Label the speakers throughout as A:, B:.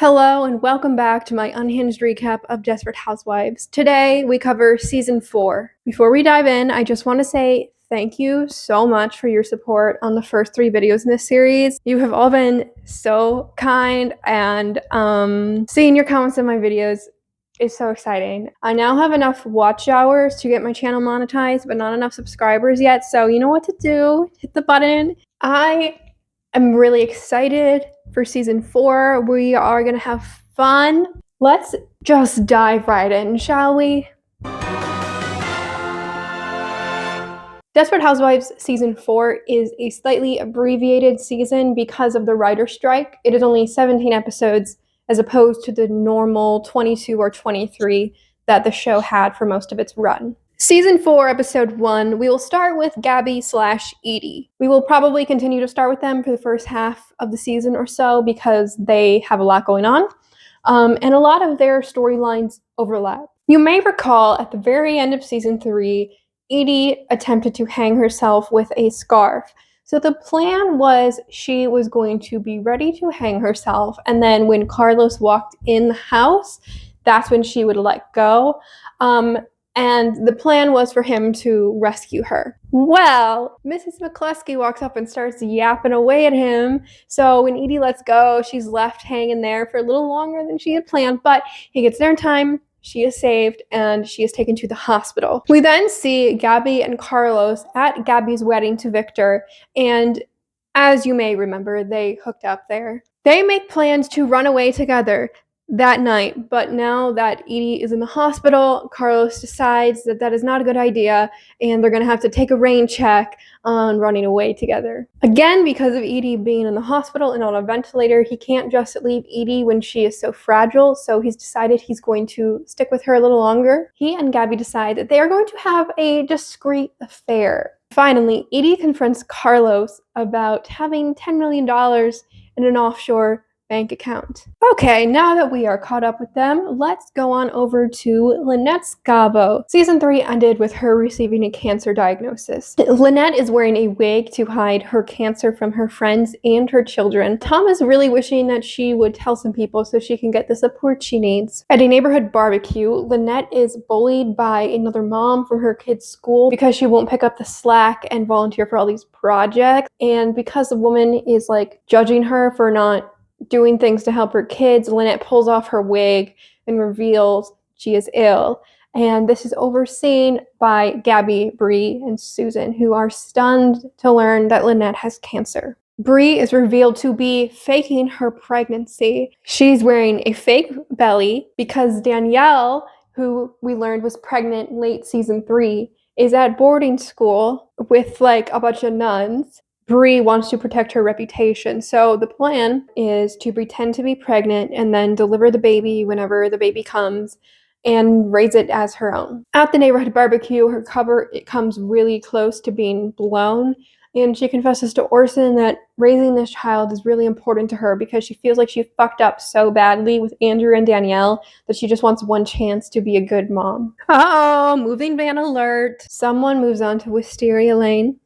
A: Hello and welcome back to my unhinged recap of Desperate Housewives. Today we cover season 4. Before we dive in, I just want to say thank you so much for your support on the first 3 videos in this series. You have all been so kind, and seeing your comments in my videos is so exciting. I now have enough watch hours to get my channel monetized, but not enough subscribers yet, so you know what to do. Hit the button. I'm really excited for season 4. We are going to have fun. Let's just dive right in, shall we? Desperate Housewives season 4 is a slightly abbreviated season because of the writer's strike. It is only 17 episodes as opposed to the normal 22 or 23 that the show had for most of its run. Season 4, episode 1, we will start with Gabby/Edie. We will probably continue to start with them for the first half of the season or so because they have a lot going on, and a lot of their storylines overlap. You may recall at the very end of season 3, Edie attempted to hang herself with a scarf. So the plan was she was going to be ready to hang herself, and then when Carlos walked in the house, that's when she would let go. And the plan was for him to rescue her. Well, Mrs. McCluskey walks up and starts yapping away at him. So when Edie lets go, she's left hanging there for a little longer than she had planned, but he gets there in time. She is saved, and she is taken to the hospital. We then see Gabby and Carlos at Gabby's wedding to Victor, and as you may remember, they hooked up there. They make plans to run away together that night, but now that Edie is in the hospital, Carlos decides that that is not a good idea, and they're going to have to take a rain check on running away together. Again, because of Edie being in the hospital and on a ventilator, he can't just leave Edie when she is so fragile, so he's decided he's going to stick with her a little longer. He and Gabby decide that they are going to have a discreet affair. Finally, Edie confronts Carlos about having $10 million in an offshore bank account. Okay, now that we are caught up with them, let's go on over to Lynette Scavo. Season 3 ended with her receiving a cancer diagnosis. Lynette is wearing a wig to hide her cancer from her friends and her children. Tom is really wishing that she would tell some people so she can get the support she needs. At a neighborhood barbecue, Lynette is bullied by another mom from her kid's school because she won't pick up the slack and volunteer for all these projects. And because the woman is judging her for not doing things to help her kids, Lynette pulls off her wig and reveals she is ill. And this is overseen by Gabby, Bree, and Susan, who are stunned to learn that Lynette has cancer. Bree is revealed to be faking her pregnancy. She's wearing a fake belly because Danielle, who we learned was pregnant late season 3, is at boarding school with a bunch of nuns. Bree wants to protect her reputation, so the plan is to pretend to be pregnant and then deliver the baby whenever the baby comes and raise it as her own. At the neighborhood barbecue, her cover comes really close to being blown, and she confesses to Orson that raising this child is really important to her because she feels like she fucked up so badly with Andrew and Danielle that she just wants one chance to be a good mom. Oh, moving van alert. Someone moves on to Wisteria Lane.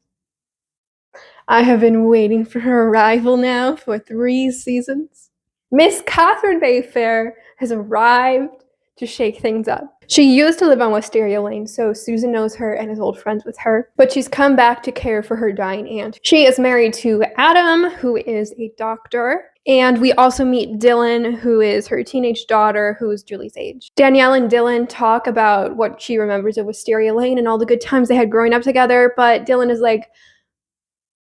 A: I have been waiting for her arrival now for 3 seasons. Miss Catherine Bayfair has arrived to shake things up. She used to live on Wisteria Lane, so Susan knows her and is old friends with her, but she's come back to care for her dying aunt. She is married to Adam, who is a doctor, and we also meet Dylan, who is her teenage daughter, who is Julie's age. Danielle and Dylan talk about what she remembers of Wisteria Lane and all the good times they had growing up together, but Dylan is like,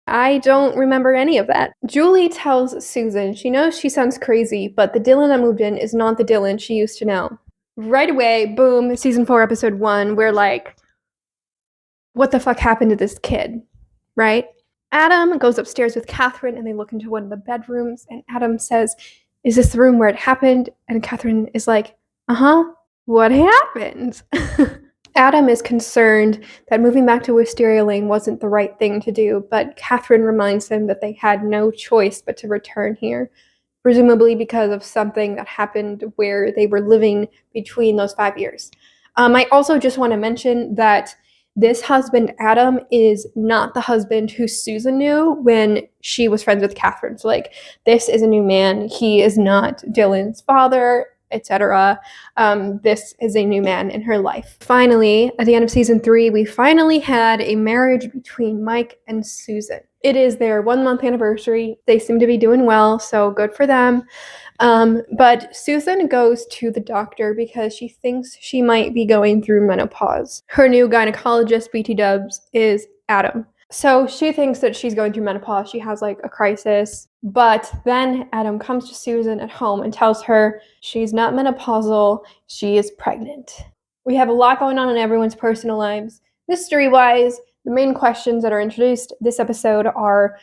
A: I don't remember any of that. Julie tells Susan she knows she sounds crazy, but the Dylan that moved in is not the Dylan she used to know. Right away, boom, season 4, episode 1, we're like, what the fuck happened to this kid, right? Adam goes upstairs with Katherine and they look into one of the bedrooms, and Adam says, is this the room where it happened? And Katherine is like, what happened? Adam is concerned that moving back to Wisteria Lane wasn't the right thing to do, but Katherine reminds them that they had no choice but to return here, presumably because of something that happened where they were living between those 5 years. I also just want to mention that this husband, Adam, is not the husband who Susan knew when she was friends with Katherine. So, like, this is a new man. He is not Dylan's father, etc. This is a new man in her life. Finally, at the end of season 3, we finally had a marriage between Mike and Susan. It is their 1-month anniversary. They seem to be doing well, so good for them. But Susan goes to the doctor because she thinks she might be going through menopause. Her new gynecologist, BT Dubs, is Adam. So she thinks that she's going through menopause. She has like a crisis. But then Adam comes to Susan at home and tells her she's not menopausal, she is pregnant. We have a lot going on in everyone's personal lives. Mystery-wise, the main questions that are introduced this episode are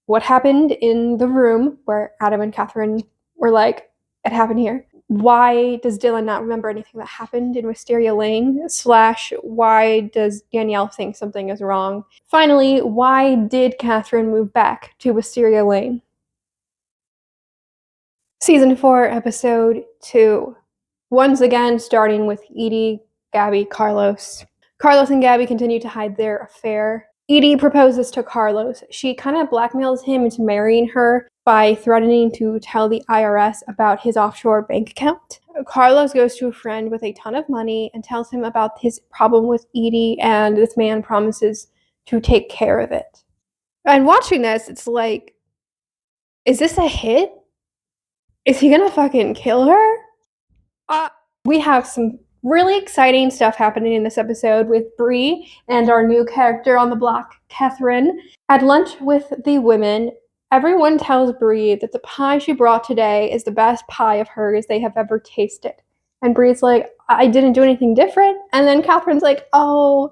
A: what happened in the room where Adam and Katherine were like, it happened here. Why does Dylan not remember anything that happened in Wisteria Lane? / why does Danielle think something is wrong? Finally, why did Katherine move back to Wisteria Lane? Season 4, episode 2. Once again, starting with Edie, Gabby, Carlos. Carlos and Gabby continue to hide their affair. Edie proposes to Carlos. She kind of blackmails him into marrying her by threatening to tell the IRS about his offshore bank account. Carlos goes to a friend with a ton of money and tells him about his problem with Edie, and this man promises to take care of it. And watching this, it's like, is this a hit? Is he gonna fucking kill her? We have some really exciting stuff happening in this episode with Bree and our new character on the block, Katherine. At lunch with the women, everyone tells Bree that the pie she brought today is the best pie of hers they have ever tasted. And Bree's like, I didn't do anything different. And then Catherine's like, oh,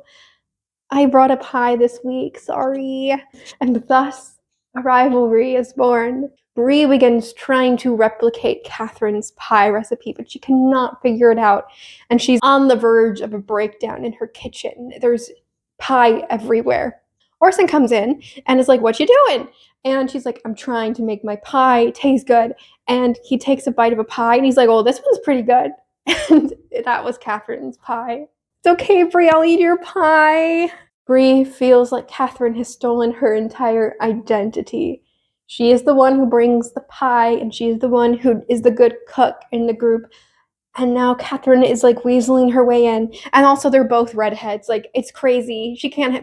A: I brought a pie this week, sorry. And thus, a rivalry is born. Bree begins trying to replicate Katherine's pie recipe, but she cannot figure it out. And she's on the verge of a breakdown in her kitchen. There's pie everywhere. Arson comes in and is like, what you doing? And she's like, I'm trying to make my pie taste good. And he takes a bite of a pie and he's like, oh, this one's pretty good. And that was Katherine's pie. It's okay, Bree, I'll eat your pie. Bree feels like Katherine has stolen her entire identity. She is the one who brings the pie, and she is the one who is the good cook in the group. And now Katherine is like weaseling her way in. And also they're both redheads. Like, it's crazy.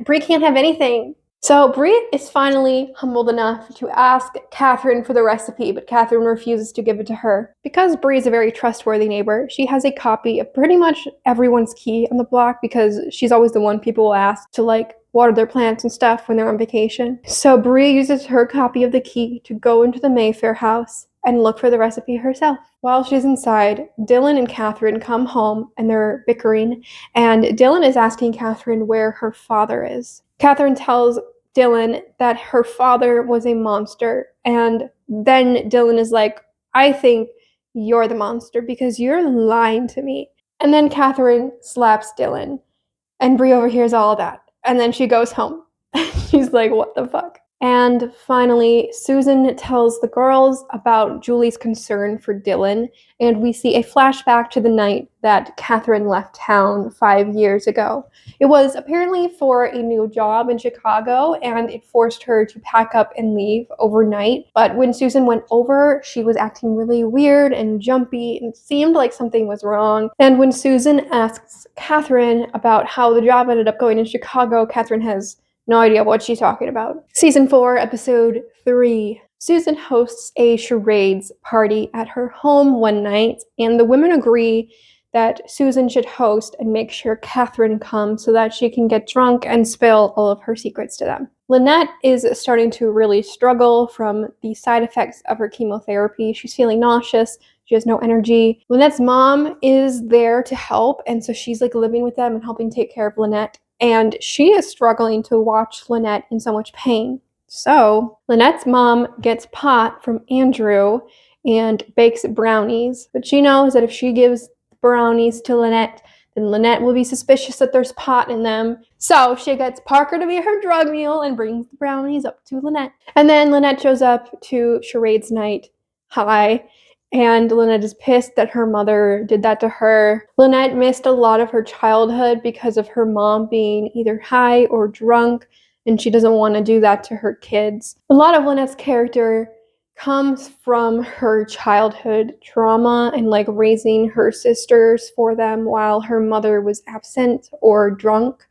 A: Bree can't have anything. So Bree is finally humbled enough to ask Katherine for the recipe, but Katherine refuses to give it to her. Because Bree is a very trustworthy neighbor, she has a copy of pretty much everyone's key on the block because she's always the one people will ask to like water their plants and stuff when they're on vacation. So Bree uses her copy of the key to go into the Mayfair house and look for the recipe herself. While she's inside, Dylan and Katherine come home and they're bickering, and Dylan is asking Katherine where her father is. Katherine tells Dylan that her father was a monster, and then Dylan is like, I think you're the monster because you're lying to me. And then Katherine slaps Dylan, and Bree overhears all of that, and then she goes home. She's like, what the fuck? And finally, Susan tells the girls about Julie's concern for Dylan, and we see a flashback to the night that Katherine left town 5 years ago. It was apparently for a new job in Chicago, and it forced her to pack up and leave overnight. But when Susan went over, she was acting really weird and jumpy, and it seemed like something was wrong. And when Susan asks Katherine about how the job ended up going in Chicago, Katherine has no idea what she's talking about. Season 4, episode 3. Susan hosts a charades party at her home one night, and the women agree that Susan should host and make sure Katherine comes so that she can get drunk and spill all of her secrets to them. Lynette is starting to really struggle from the side effects of her chemotherapy. She's feeling nauseous. She has no energy. Lynette's mom is there to help, and so she's like living with them and helping take care of Lynette. And she is struggling to watch Lynette in so much pain. So Lynette's mom gets pot from Andrew and bakes brownies. But she knows that if she gives brownies to Lynette, then Lynette will be suspicious that there's pot in them. So she gets Parker to be her drug mule and brings the brownies up to Lynette. And then Lynette shows up to charades night high. And Lynette is pissed that her mother did that to her. Lynette missed a lot of her childhood because of her mom being either high or drunk, and she doesn't want to do that to her kids. A lot of Lynette's character comes from her childhood trauma and like raising her sisters for them while her mother was absent or drunk.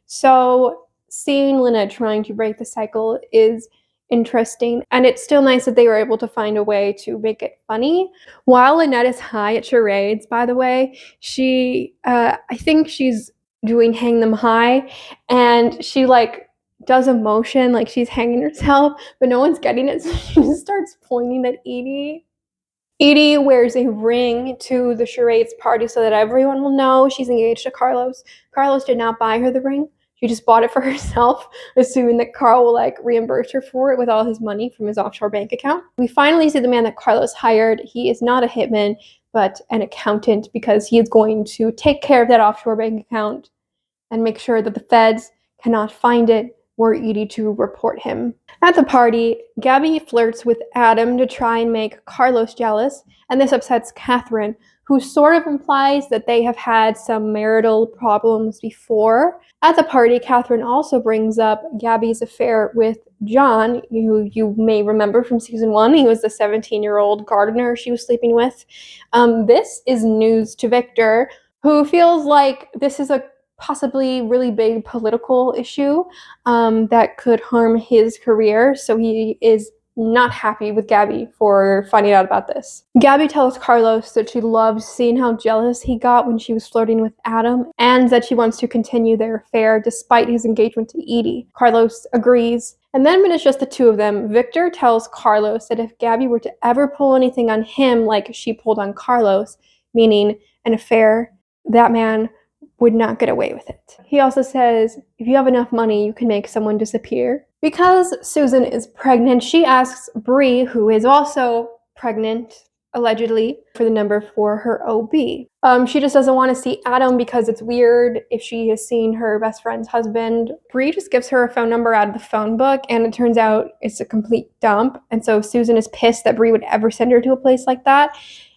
A: So seeing Lynette trying to break the cycle is interesting, and it's still nice that they were able to find a way to make it funny. While Lynette is high at charades, by the way, I think she's doing hang them high, and she like does a motion like she's hanging herself, but no one's getting it, so she just starts pointing at Edie. Edie wears a ring to the charades party so that everyone will know she's engaged to Carlos. Carlos did not buy her the ring. She just bought it for herself, assuming that Carl will like reimburse her for it with all his money from his offshore bank account. We finally see the man that Carlos hired. He is not a hitman, but an accountant, because he is going to take care of that offshore bank account and make sure that the feds cannot find it were Edie to report him. At the party, Gabby flirts with Adam to try and make Carlos jealous, and this upsets Katherine, who sort of implies that they have had some marital problems before. At the party, Katherine also brings up Gabby's affair with John, who you may remember from season 1. He was the 17-year-old gardener she was sleeping with. This is news to Victor, who feels like this is a possibly really big political issue that could harm his career. So he is not happy with Gabby for finding out about this. Gabby tells Carlos that she loves seeing how jealous he got when she was flirting with Adam, and that she wants to continue their affair despite his engagement to Edie. Carlos agrees. And then when it's just the two of them, Victor tells Carlos that if Gabby were to ever pull anything on him like she pulled on Carlos, meaning an affair, that man would not get away with it. He also says, if you have enough money, you can make someone disappear. Because Susan is pregnant, she asks Bree, who is also pregnant, allegedly, for the number for her OB. She just doesn't want to see Adam because it's weird if she has seen her best friend's husband. Bree just gives her a phone number out of the phone book, and it turns out it's a complete dump. And so Susan is pissed that Bree would ever send her to a place like that.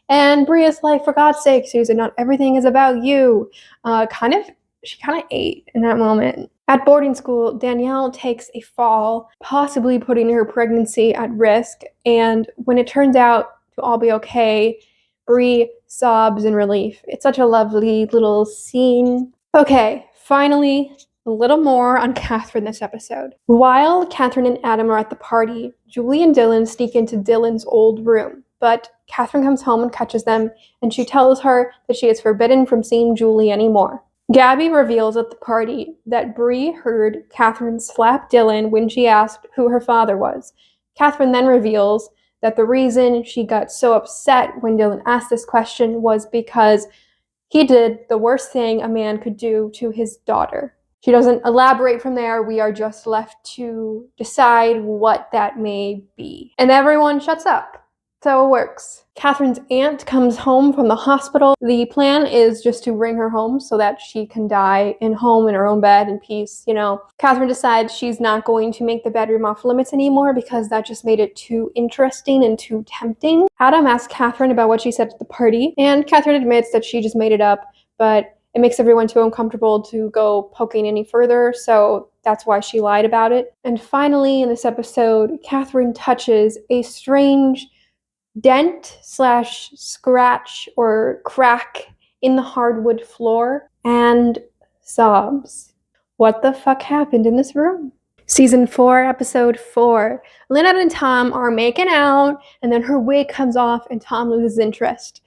A: And Bree is like, for God's sake, Susan, not everything is about you. She kind of ate in that moment. At boarding school, Danielle takes a fall, possibly putting her pregnancy at risk. And when it turns out to all be okay, Bree sobs in relief. It's such a lovely little scene. Okay, finally, a little more on Katherine this episode. While Katherine and Adam are at the party, Julie and Dylan sneak into Dylan's old room. But Katherine comes home and catches them, and she tells her that she is forbidden from seeing Julie anymore. Gabby reveals at the party that Bree heard Katherine slap Dylan when she asked who her father was. Katherine then reveals that the reason she got so upset when Dylan asked this question was because he did the worst thing a man could do to his daughter. She doesn't elaborate from there. We are just left to decide what that may be. And everyone shuts up. So it works. Katherine's aunt comes home from the hospital. The plan is just to bring her home so that she can die in her own bed in peace, Katherine decides she's not going to make the bedroom off limits anymore because that just made it too interesting and too tempting. Adam asks Katherine about what she said at the party, and Katherine admits that she just made it up, but it makes everyone too uncomfortable to go poking any further, so that's why she lied about it. And finally, in this episode, Katherine touches a strange dent/scratch or crack in the hardwood floor and sobs. What the fuck happened in this room? Season 4, episode 4. Lynette and Tom are making out, and then her wig comes off and Tom loses interest.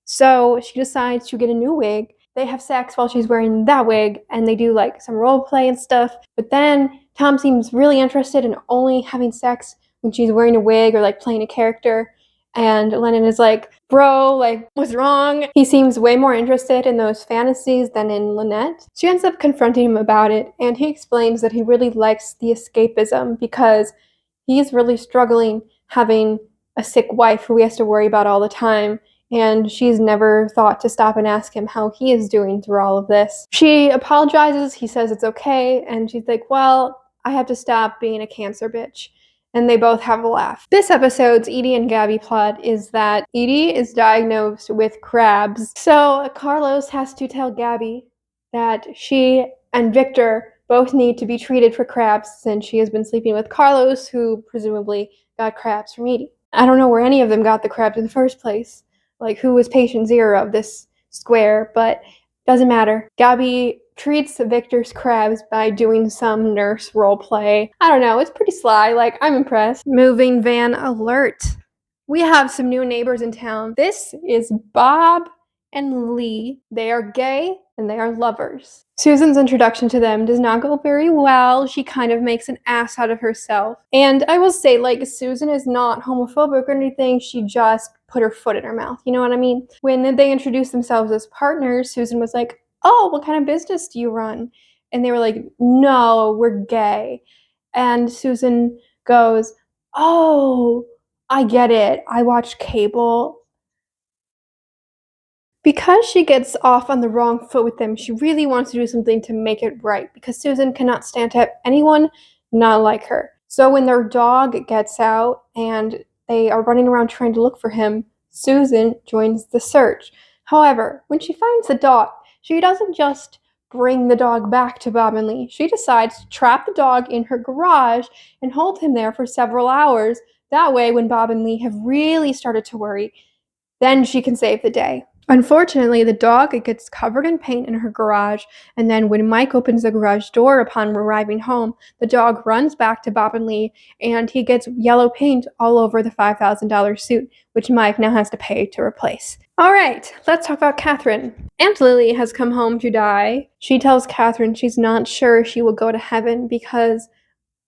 A: So she decides to get a new wig. They have sex while she's wearing that wig, and they do like some role play and stuff. But then Tom seems really interested in only having sex when she's wearing a wig or like playing a character. And Lennon is like, bro, like, what's wrong? He seems way more interested in those fantasies than in Lynette. She ends up confronting him about it, and he explains that he really likes the escapism because he's really struggling having a sick wife who he has to worry about all the time, and she's never thought to stop and ask him how he is doing through all of this. She apologizes, he says it's okay, and she's like, well, I have to stop being a cancer bitch. and they both have a laugh. This episode's Edie and Gabby plot is that Edie is diagnosed with crabs. So Carlos has to tell Gabby that she and Victor both need to be treated for crabs since she has been sleeping with Carlos, who presumably got crabs from Edie. I don't know where any of them got the crabs in the first place. Like, who was patient zero of this square, but doesn't matter. Gabby treats Victor's crabs by doing some nurse role play. I don't know, it's pretty sly. Like, I'm impressed. Moving van alert. We have some new neighbors in town. This is Bob and Lee. They are gay and they are lovers. Susan's introduction to them does not go very well. She kind of makes an ass out of herself. And I will say, like, Susan is not homophobic or anything. She just put her foot in her mouth. You know what I mean? When they introduced themselves as partners, Susan was like, "Oh, what kind of business do you run?" And they were like, "No, we're gay." And Susan goes, "Oh, I get it. I watch cable." Because she gets off on the wrong foot with them, she really wants to do something to make it right, because Susan cannot stand to have anyone not like her. So when their dog gets out and they are running around trying to look for him, Susan joins the search. However, when she finds the dog, she doesn't just bring the dog back to Bob and Lee. She decides to trap the dog in her garage and hold him there for several hours. That way, when Bob and Lee have really started to worry, then she can save the day. Unfortunately, the dog gets covered in paint in her garage, and then when Mike opens the garage door upon arriving home, the dog runs back to Bob and Lee, and he gets yellow paint all over the $5,000 suit, which Mike now has to pay to replace. All right, let's talk about Katherine. Aunt Lily has come home to die. She tells Katherine she's not sure she will go to heaven because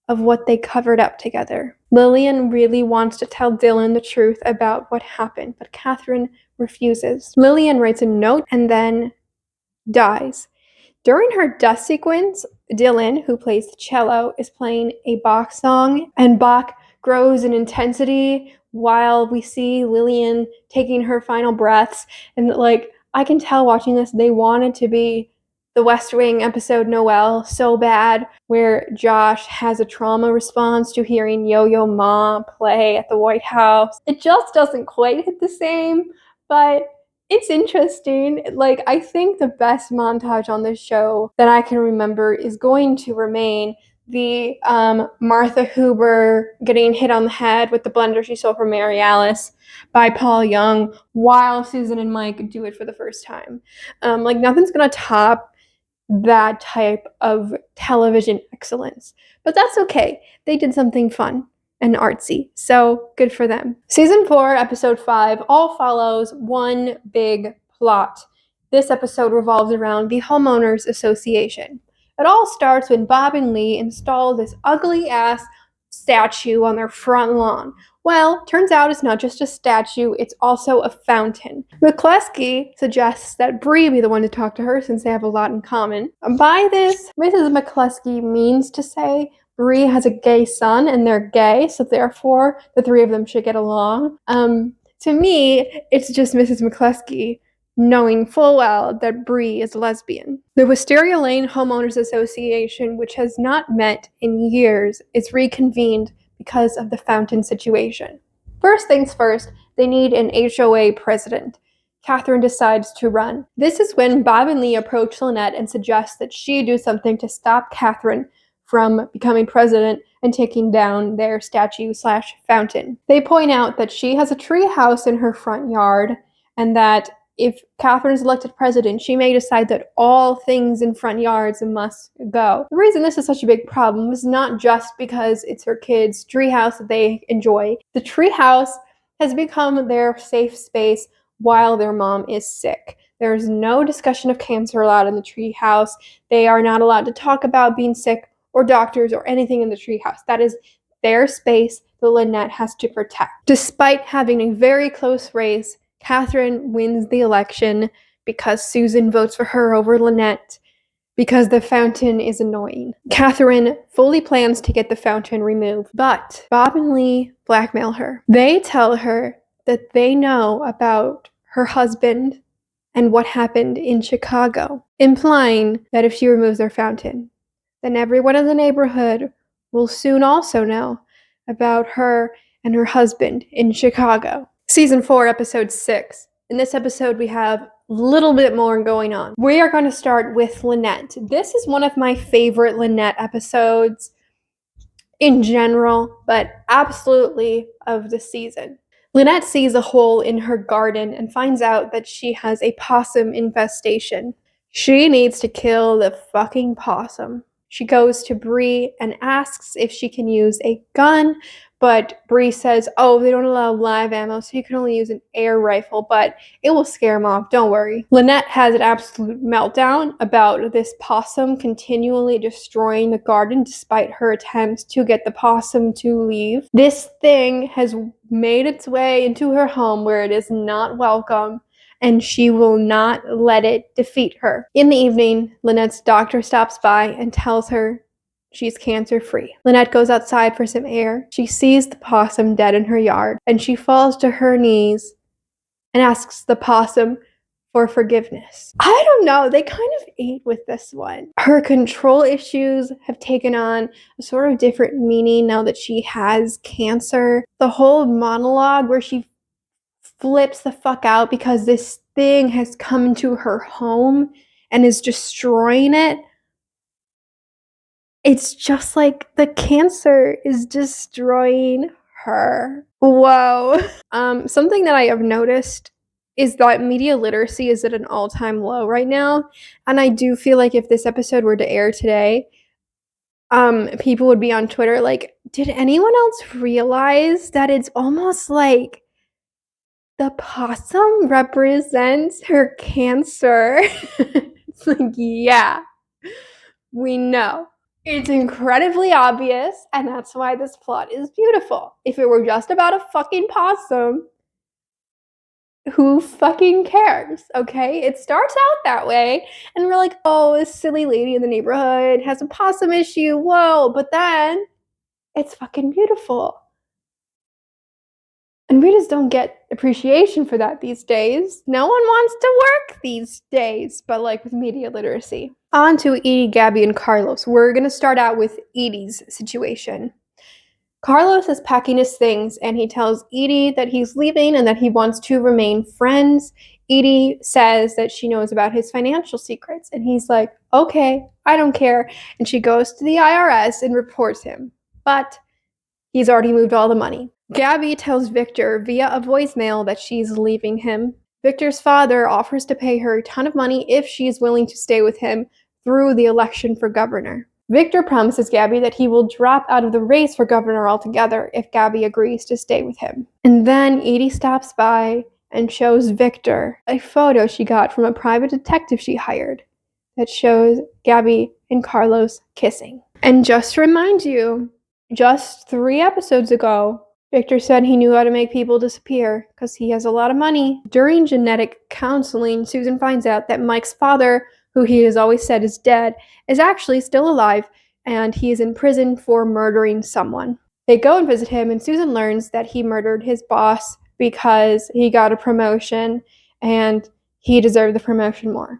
A: of what they covered up together. Lillian really wants to tell Dylan the truth about what happened, but Katherine refuses. Lillian writes a note and then dies. During her death sequence, Dylan, who plays the cello, is playing a Bach song, and Bach grows in intensity while we see Lillian taking her final breaths. And, like, I can tell watching this, they wanted to be the West Wing episode Noelle so bad, where Josh has a trauma response to hearing Yo-Yo Ma play at the White House. It just doesn't quite hit the same, but it's interesting. Like, I think the best montage on this show that I can remember is going to remain the Martha Huber getting hit on the head with the blender she stole from Mary Alice by Paul Young while Susan and Mike do it for the first time. Like, nothing's gonna top that type of television excellence. But that's okay. They did something fun and artsy, so good for them. Season 4, episode 5, all follows one big plot. This episode revolves around the Homeowners Association. It all starts when Bob and Lee install this ugly-ass statue on their front lawn. Well, turns out it's not just a statue, it's also a fountain. McCluskey suggests that Bree be the one to talk to her since they have a lot in common. By this, Mrs. McCluskey means to say Bree has a gay son and they're gay, so therefore the three of them should get along. To me, it's just Mrs. McCluskey knowing full well that Bree is a lesbian. The Wisteria Lane Homeowners Association, which has not met in years, is reconvened because of the fountain situation. First things first, they need an HOA president. Katherine decides to run. This is when Bob and Lee approach Lynette and suggest that she do something to stop Katherine from becoming president and taking down their statue/fountain. They point out that she has a tree house in her front yard, and that if Katherine is elected president, she may decide that all things in front yards must go. The reason this is such a big problem is not just because it's her kids' treehouse that they enjoy. The treehouse has become their safe space while their mom is sick. There's no discussion of cancer allowed in the treehouse. They are not allowed to talk about being sick or doctors or anything in the treehouse. That is their space that Lynette has to protect. Despite having a very close race, Katherine wins the election because Susan votes for her over Lynette because the fountain is annoying. Katherine fully plans to get the fountain removed, but Bob and Lee blackmail her. They tell her that they know about her husband and what happened in Chicago, implying that if she removes their fountain, then everyone in the neighborhood will soon also know about her and her husband in Chicago. Season 4, episode 6. In this episode, we have a little bit more going on. We are going to start with Lynette. This is one of my favorite Lynette episodes in general, but absolutely of the season. Lynette sees a hole in her garden and finds out that she has a possum infestation. She needs to kill the fucking possum. She goes to Bree and asks if she can use a gun, but Bree says, oh, they don't allow live ammo, so you can only use an air rifle, but it will scare them off, don't worry. Lynette has an absolute meltdown about this possum continually destroying the garden despite her attempts to get the possum to leave. This thing has made its way into her home where it is not welcome, and she will not let it defeat her. In the evening, Lynette's doctor stops by and tells her she's cancer-free. Lynette goes outside for some air. She sees the possum dead in her yard, and she falls to her knees and asks the possum for forgiveness. I don't know, they kind of ate with this one. Her control issues have taken on a sort of different meaning now that she has cancer. The whole monologue where she flips the fuck out because this thing has come into her home and is destroying it. It's just like the cancer is destroying her. Whoa. Something that I have noticed is that media literacy is at an all-time low right now. And I do feel like if this episode were to air today, people would be on Twitter like, did anyone else realize that it's almost like the possum represents her cancer? It's like, yeah, we know. It's incredibly obvious, and that's why this plot is beautiful. If it were just about a fucking possum, who fucking cares, okay? It starts out that way, and we're like, oh, this silly lady in the neighborhood has a possum issue, whoa, but then it's fucking beautiful. And we just don't get appreciation for that these days. No one wants to work these days, but like with media literacy. On to Edie, Gabby, and Carlos. We're going to start out with Edie's situation. Carlos is packing his things, and he tells Edie that he's leaving and that he wants to remain friends. Edie says that she knows about his financial secrets, and he's like, okay, I don't care. And she goes to the IRS and reports him. But he's already moved all the money. Gabby tells Victor via a voicemail that she's leaving him. Victor's father offers to pay her a ton of money if she's willing to stay with him through the election for governor. Victor promises Gabby that he will drop out of the race for governor altogether if Gabby agrees to stay with him. And then Edie stops by and shows Victor a photo she got from a private detective she hired that shows Gabby and Carlos kissing. And just to remind you, just 3 episodes ago, Victor said he knew how to make people disappear because he has a lot of money. During genetic counseling, Susan finds out that Mike's father, who he has always said is dead, is actually still alive, and he is in prison for murdering someone. They go and visit him, and Susan learns that he murdered his boss because he got a promotion, and he deserved the promotion more.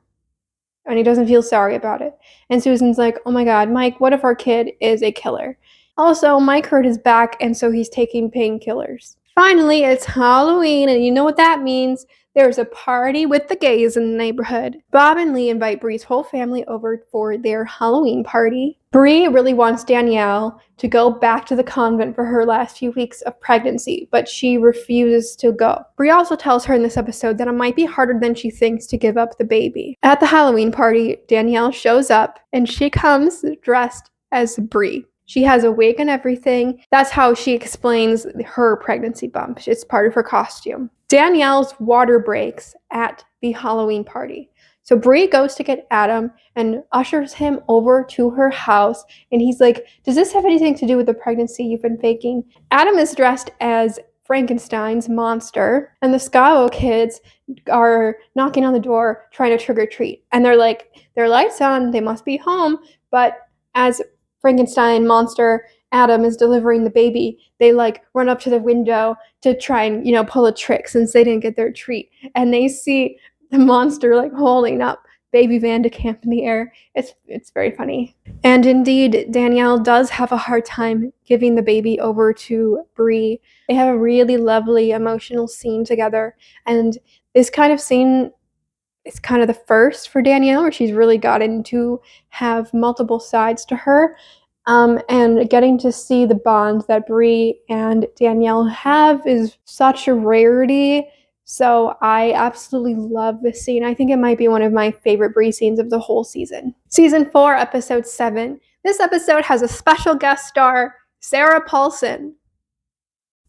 A: And he doesn't feel sorry about it. And Susan's like, oh my god, Mike, what if our kid is a killer? Also, Mike hurt his back, and so he's taking painkillers. Finally, it's Halloween, and you know what that means. There's a party with the gays in the neighborhood. Bob and Lee invite Bree's whole family over for their Halloween party. Bree really wants Danielle to go back to the convent for her last few weeks of pregnancy, but she refuses to go. Bree also tells her in this episode that it might be harder than she thinks to give up the baby. At the Halloween party, Danielle shows up, and she comes dressed as Bree. She has a wig and everything. That's how she explains her pregnancy bump. It's part of her costume. Danielle's water breaks at the Halloween party. So Bree goes to get Adam and ushers him over to her house. And he's like, does this have anything to do with the pregnancy you've been faking? Adam is dressed as Frankenstein's monster. And the Scavo kids are knocking on the door trying to trick or treat. And they're like, their lights on, they must be home. But as Frankenstein monster Adam is delivering the baby, they like run up to the window to try and, pull a trick since they didn't get their treat. And they see the monster like holding up baby Van de Camp in the air. It's very funny. And indeed, Danielle does have a hard time giving the baby over to Bree. They have a really lovely emotional scene together, and this kind of scene is kind of the first for Danielle, where she's really gotten to have multiple sides to her. And getting to see the bond that Bree and Danielle have is such a rarity. So I absolutely love this scene. I think it might be one of my favorite Bree scenes of the whole season. Season 4, episode 7. This episode has a special guest star, Sarah Paulson.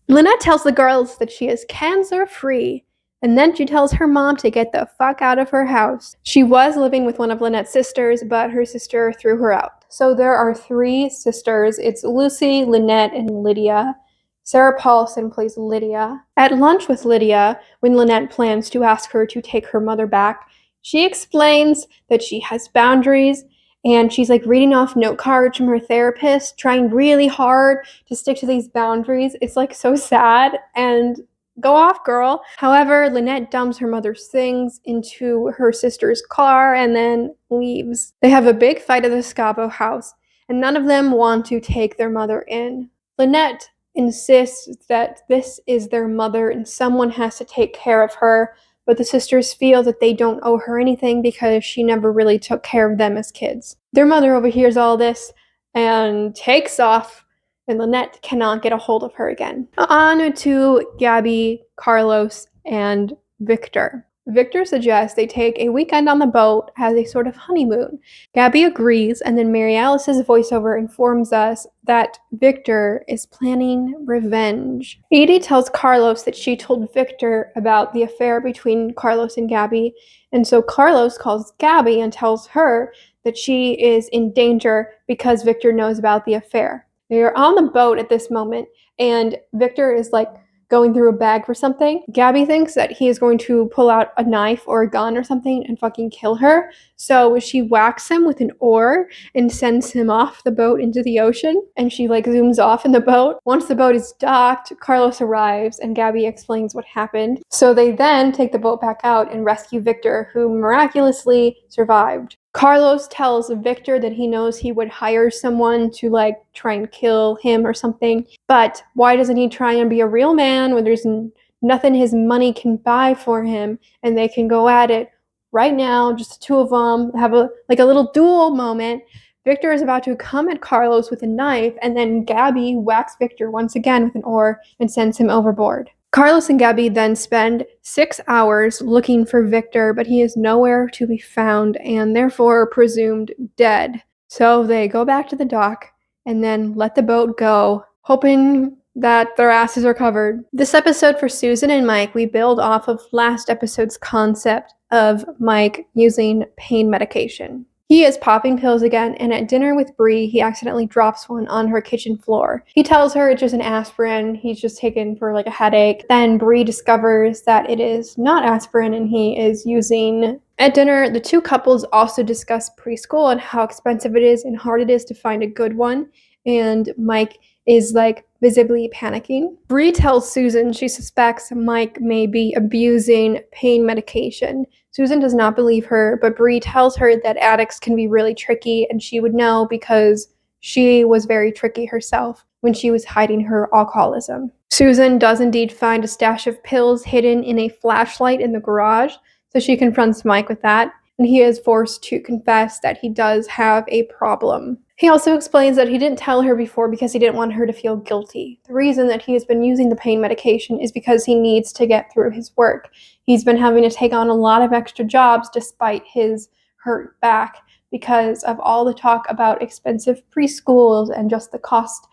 A: Lynette tells the girls that she is cancer-free, and then she tells her mom to get the fuck out of her house. She was living with one of Lynette's sisters, but her sister threw her out. So there are 3 sisters. It's Lucy, Lynette, and Lydia. Sarah Paulson plays Lydia. At lunch with Lydia, when Lynette plans to ask her to take her mother back, she explains that she has boundaries, and she's like reading off note cards from her therapist, trying really hard to stick to these boundaries. It's like so sad, and go off, girl. However, Lynette dumps her mother's things into her sister's car and then leaves. They have a big fight at the Scavo house, and none of them want to take their mother in. Lynette insists that this is their mother and someone has to take care of her, but the sisters feel that they don't owe her anything because she never really took care of them as kids. Their mother overhears all this and takes off, and Lynette cannot get a hold of her again. On to Gabby, Carlos, and Victor. Victor suggests they take a weekend on the boat as a sort of honeymoon. Gabby agrees, and then Mary Alice's voiceover informs us that Victor is planning revenge. Edie tells Carlos that she told Victor about the affair between Carlos and Gabby, and so Carlos calls Gabby and tells her that she is in danger because Victor knows about the affair. They are on the boat at this moment, and Victor is like going through a bag for something. Gabby thinks that he is going to pull out a knife or a gun or something and fucking kill her. So she whacks him with an oar and sends him off the boat into the ocean. And she like zooms off in the boat. Once the boat is docked, Carlos arrives and Gabby explains what happened. So they then take the boat back out and rescue Victor, who miraculously survived. Carlos tells Victor that he knows he would hire someone to like try and kill him or something, but why doesn't he try and be a real man when there's nothing his money can buy for him, and they can go at it right now, just the two of them, have a little duel moment. Victor is about to come at Carlos with a knife, and then Gabby whacks Victor once again with an oar and sends him overboard. Carlos and Gabby then spend 6 hours looking for Victor, but he is nowhere to be found and therefore presumed dead. So they go back to the dock and then let the boat go, hoping that their asses are covered. This episode for Susan and Mike, we build off of last episode's concept of Mike using pain medication. He is popping pills again, and at dinner with Bree, he accidentally drops one on her kitchen floor. He tells her it's just an aspirin, he's just taken for like a headache. Then Bree discovers that it is not aspirin and he is using... At dinner, the two couples also discuss preschool and how expensive it is and hard it is to find a good one, and Mike is like visibly panicking. Bree tells Susan she suspects Mike may be abusing pain medication. Susan does not believe her, but Bree tells her that addicts can be really tricky, and she would know because she was very tricky herself when she was hiding her alcoholism. Susan does indeed find a stash of pills hidden in a flashlight in the garage, so she confronts Mike with that, and he is forced to confess that he does have a problem. He also explains that he didn't tell her before because he didn't want her to feel guilty. The reason that he has been using the pain medication is because he needs to get through his work. He's been having to take on a lot of extra jobs despite his hurt back because of all the talk about expensive preschools and just the cost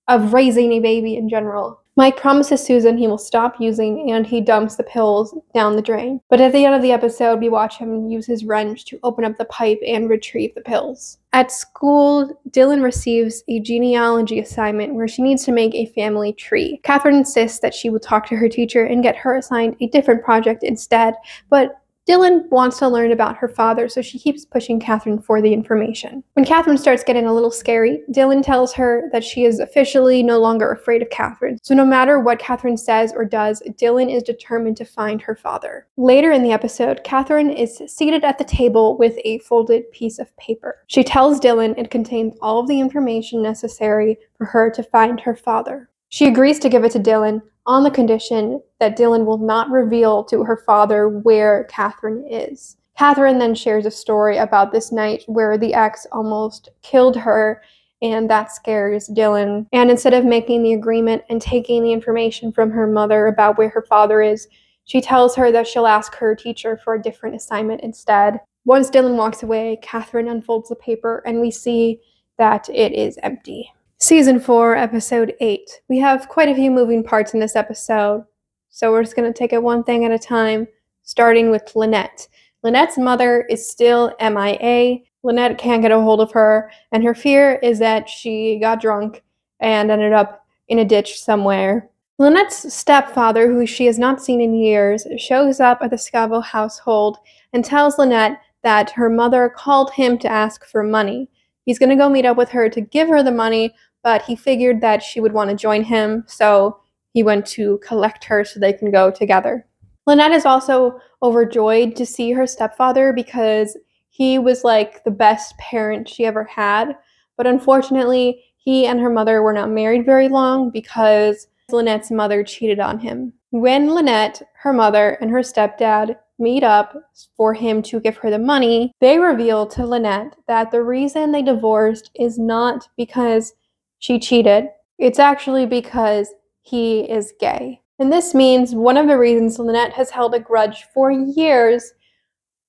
A: of raising a baby in general. Mike promises Susan he will stop using, and he dumps the pills down the drain. But at the end of the episode, we watch him use his wrench to open up the pipe and retrieve the pills. At school, Dylan receives a genealogy assignment where she needs to make a family tree. Katherine insists that she will talk to her teacher and get her assigned a different project instead, but Dylan wants to learn about her father, so she keeps pushing Katherine for the information. When Katherine starts getting a little scary, Dylan tells her that she is officially no longer afraid of Katherine. So no matter what Katherine says or does, Dylan is determined to find her father. Later in the episode, Katherine is seated at the table with a folded piece of paper. She tells Dylan it contains all of the information necessary for her to find her father. She agrees to give it to Dylan on the condition that Dylan will not reveal to her father where Katherine is. Katherine then shares a story about this night where the ex almost killed her, and that scares Dylan. And instead of making the agreement and taking the information from her mother about where her father is, she tells her that she'll ask her teacher for a different assignment instead. Once Dylan walks away, Katherine unfolds the paper and we see that it is empty. Season 4, Episode 8. We have quite a few moving parts in this episode, so we're just going to take it one thing at a time, starting with Lynette. Lynette's mother is still MIA. Lynette can't get a hold of her, and her fear is that she got drunk and ended up in a ditch somewhere. Lynette's stepfather, who she has not seen in years, shows up at the Scavo household and tells Lynette that her mother called him to ask for money. He's going to go meet up with her to give her the money, but he figured that she would want to join him, so he went to collect her so they can go together. Lynette is also overjoyed to see her stepfather because he was like the best parent she ever had, but unfortunately, he and her mother were not married very long because Lynette's mother cheated on him. When Lynette, her mother, and her stepdad meet up for him to give her the money, they reveal to Lynette that the reason they divorced is not because she cheated. It's actually because he is gay. And this means one of the reasons Lynette has held a grudge for years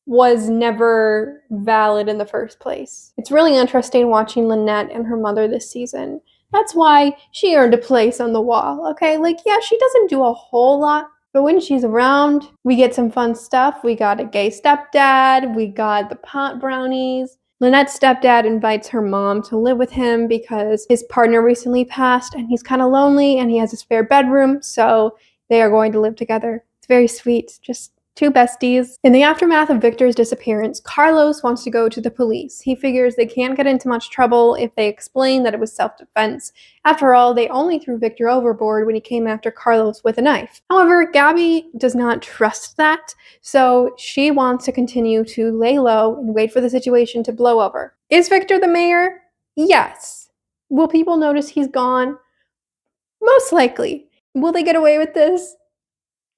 A: was never valid in the first place. It's really interesting watching Lynette and her mother this season. That's why she earned a place on the wall, okay? Like, yeah, she doesn't do a whole lot, but when she's around, we get some fun stuff. We got a gay stepdad, we got the pot brownies. Lynette's stepdad invites her mom to live with him because his partner recently passed and he's kind of lonely and he has a spare bedroom, so they are going to live together. It's very sweet, just two besties. In the aftermath of Victor's disappearance, Carlos wants to go to the police. He figures they can't get into much trouble if they explain that it was self-defense. After all, they only threw Victor overboard when he came after Carlos with a knife. However, Gabby does not trust that, so she wants to continue to lay low and wait for the situation to blow over. Is Victor the mayor? Yes. Will people notice he's gone? Most likely. Will they get away with this?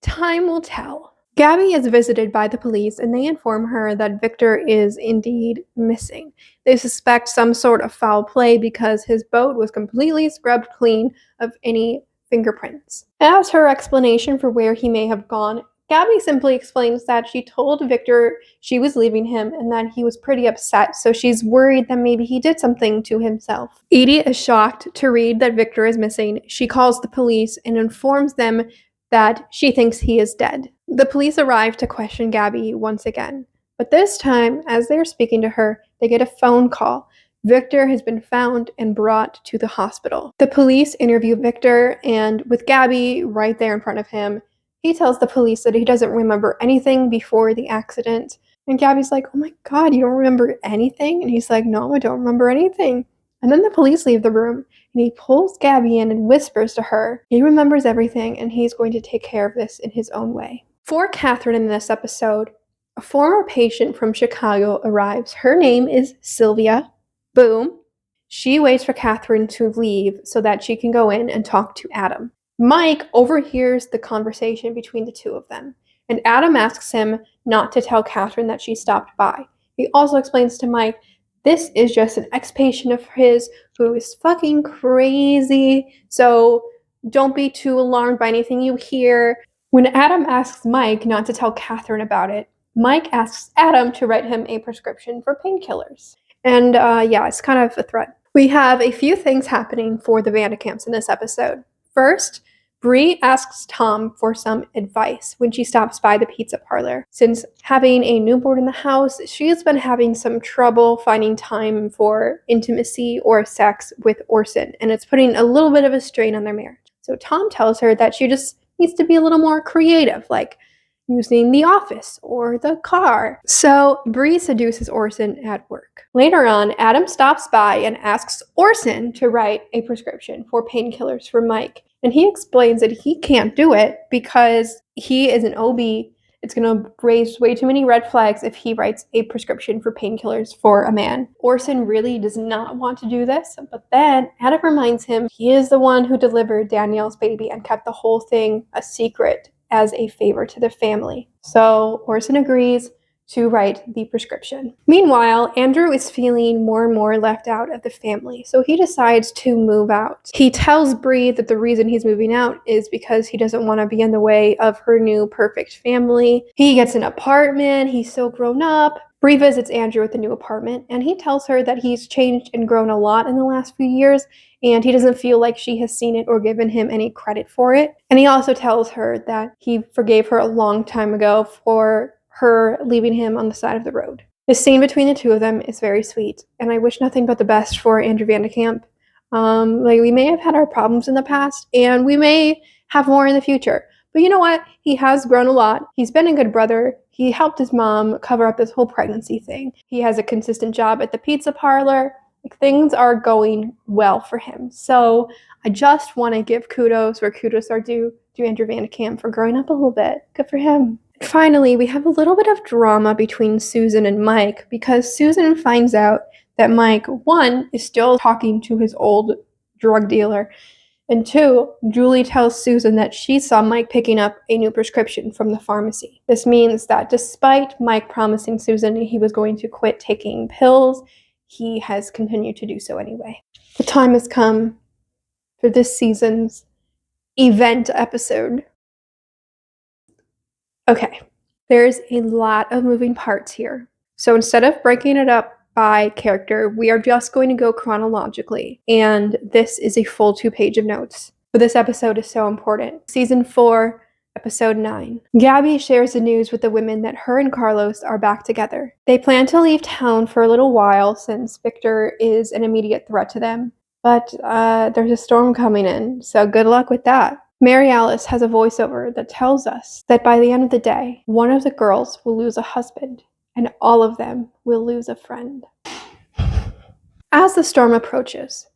A: Time will tell. Gabby is visited by the police and they inform her that Victor is indeed missing. They suspect some sort of foul play because his boat was completely scrubbed clean of any fingerprints. As her explanation for where he may have gone, Gabby simply explains that she told Victor she was leaving him and that he was pretty upset, so she's worried that maybe he did something to himself. Edie is shocked to read that Victor is missing. She calls the police and informs them that she thinks he is dead. The police arrive to question Gabby once again, but this time, as they're speaking to her, they get a phone call. Victor has been found and brought to the hospital. The police interview Victor, and with Gabby right there in front of him, he tells the police that he doesn't remember anything before the accident. And Gabby's like, "Oh my God, you don't remember anything?" And he's like, "No, I don't remember anything." And then the police leave the room, and he pulls Gabby in and whispers to her. He remembers everything, and he's going to take care of this in his own way. For Katherine in this episode, a former patient from Chicago arrives. Her name is Sylvia. Boom. She waits for Katherine to leave so that she can go in and talk to Adam. Mike overhears the conversation between the two of them, and Adam asks him not to tell Katherine that she stopped by. He also explains to Mike this is just an ex-patient of his who is fucking crazy, so don't be too alarmed by anything you hear. When Adam asks Mike not to tell Katherine about it, Mike asks Adam to write him a prescription for painkillers. And yeah, it's kind of a threat. We have a few things happening for the Vandecamps in this episode. First, Bree asks Tom for some advice when she stops by the pizza parlor. Since having a newborn in the house, she has been having some trouble finding time for intimacy or sex with Orson, and it's putting a little bit of a strain on their marriage. So Tom tells her that she just needs to be a little more creative, like using the office or the car. So Bree seduces Orson at work. Later on, Adam stops by and asks Orson to write a prescription for painkillers for Mike. And he explains that he can't do it because he is an OB. It's going to raise way too many red flags if he writes a prescription for painkillers for a man. Orson really does not want to do this, but then Adam reminds him he is the one who delivered Danielle's baby and kept the whole thing a secret as a favor to the family. So Orson agrees to write the prescription. Meanwhile, Andrew is feeling more and more left out of the family, so he decides to move out. He tells Bree that the reason he's moving out is because he doesn't want to be in the way of her new perfect family. He gets an apartment, he's so grown up. Bree visits Andrew at the new apartment, and he tells her that he's changed and grown a lot in the last few years, and he doesn't feel like she has seen it or given him any credit for it. And he also tells her that he forgave her a long time ago for her leaving him on the side of the road. The scene between the two of them is very sweet, and I wish nothing but the best for Andrew Van de Kamp. We may have had our problems in the past, and we may have more in the future. But you know what? He has grown a lot. He's been a good brother. He helped his mom cover up this whole pregnancy thing. He has a consistent job at the pizza parlor. Things are going well for him. So I just want to give kudos where kudos are due to Andrew Van de Kamp for growing up a little bit. Good for him. Finally, we have a little bit of drama between Susan and Mike because Susan finds out that Mike, one, is still talking to his old drug dealer, and two, Julie tells Susan that she saw Mike picking up a new prescription from the pharmacy. This means that despite Mike promising Susan he was going to quit taking pills, he has continued to do so anyway. The time has come for this season's event episode. Okay, there's a lot of moving parts here. So instead of breaking it up by character, we are just going to go chronologically. And this is a full 2-page of notes. But this episode is so important. Season 4, Episode 9. Gabby shares the news with the women that her and Carlos are back together. They plan to leave town for a little while since Victor is an immediate threat to them. But there's a storm coming in, so good luck with that. Mary Alice has a voiceover that tells us that by the end of the day, one of the girls will lose a husband, and all of them will lose a friend. As the storm approaches,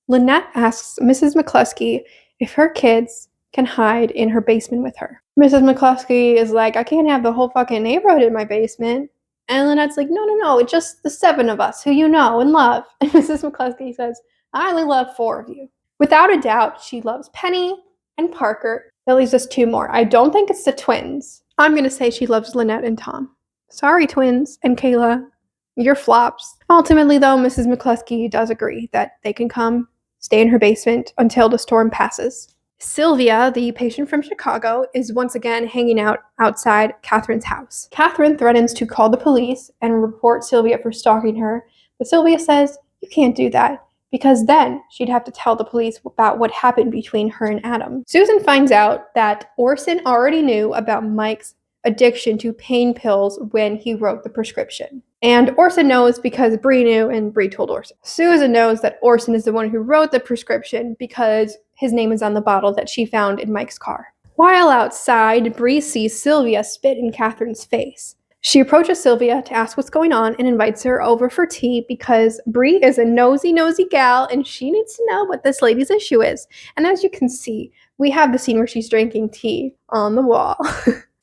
A: Lynette asks Mrs. McCluskey if her kids can hide in her basement with her. Mrs. McCluskey is like, I can't have the whole fucking neighborhood in my basement. And Lynette's like, no, it's just the 7 of us who you know and love. And Mrs. McCluskey says, I only love 4 of you. Without a doubt, she loves Penny and Parker. That leaves us 2 more. I don't think it's the twins. I'm going to say she loves Lynette and Tom. Sorry, twins and Kayla. You're flops. Ultimately, though, Mrs. McCluskey does agree that they can come stay in her basement until the storm passes. Sylvia, the patient from Chicago, is once again hanging out outside Katherine's house. Katherine threatens to call the police and report Sylvia for stalking her, but Sylvia says, you can't do that, because then she'd have to tell the police about what happened between her and Adam. Susan finds out that Orson already knew about Mike's addiction to pain pills when he wrote the prescription. And Orson knows because Bree knew and Bree told Orson. Susan knows that Orson is the one who wrote the prescription because his name is on the bottle that she found in Mike's car. While outside, Bree sees Sylvia spit in Katherine's face. She approaches Sylvia to ask what's going on and invites her over for tea because Bree is a nosy gal and she needs to know what this lady's issue is. And as you can see, we have the scene where she's drinking tea on the wall.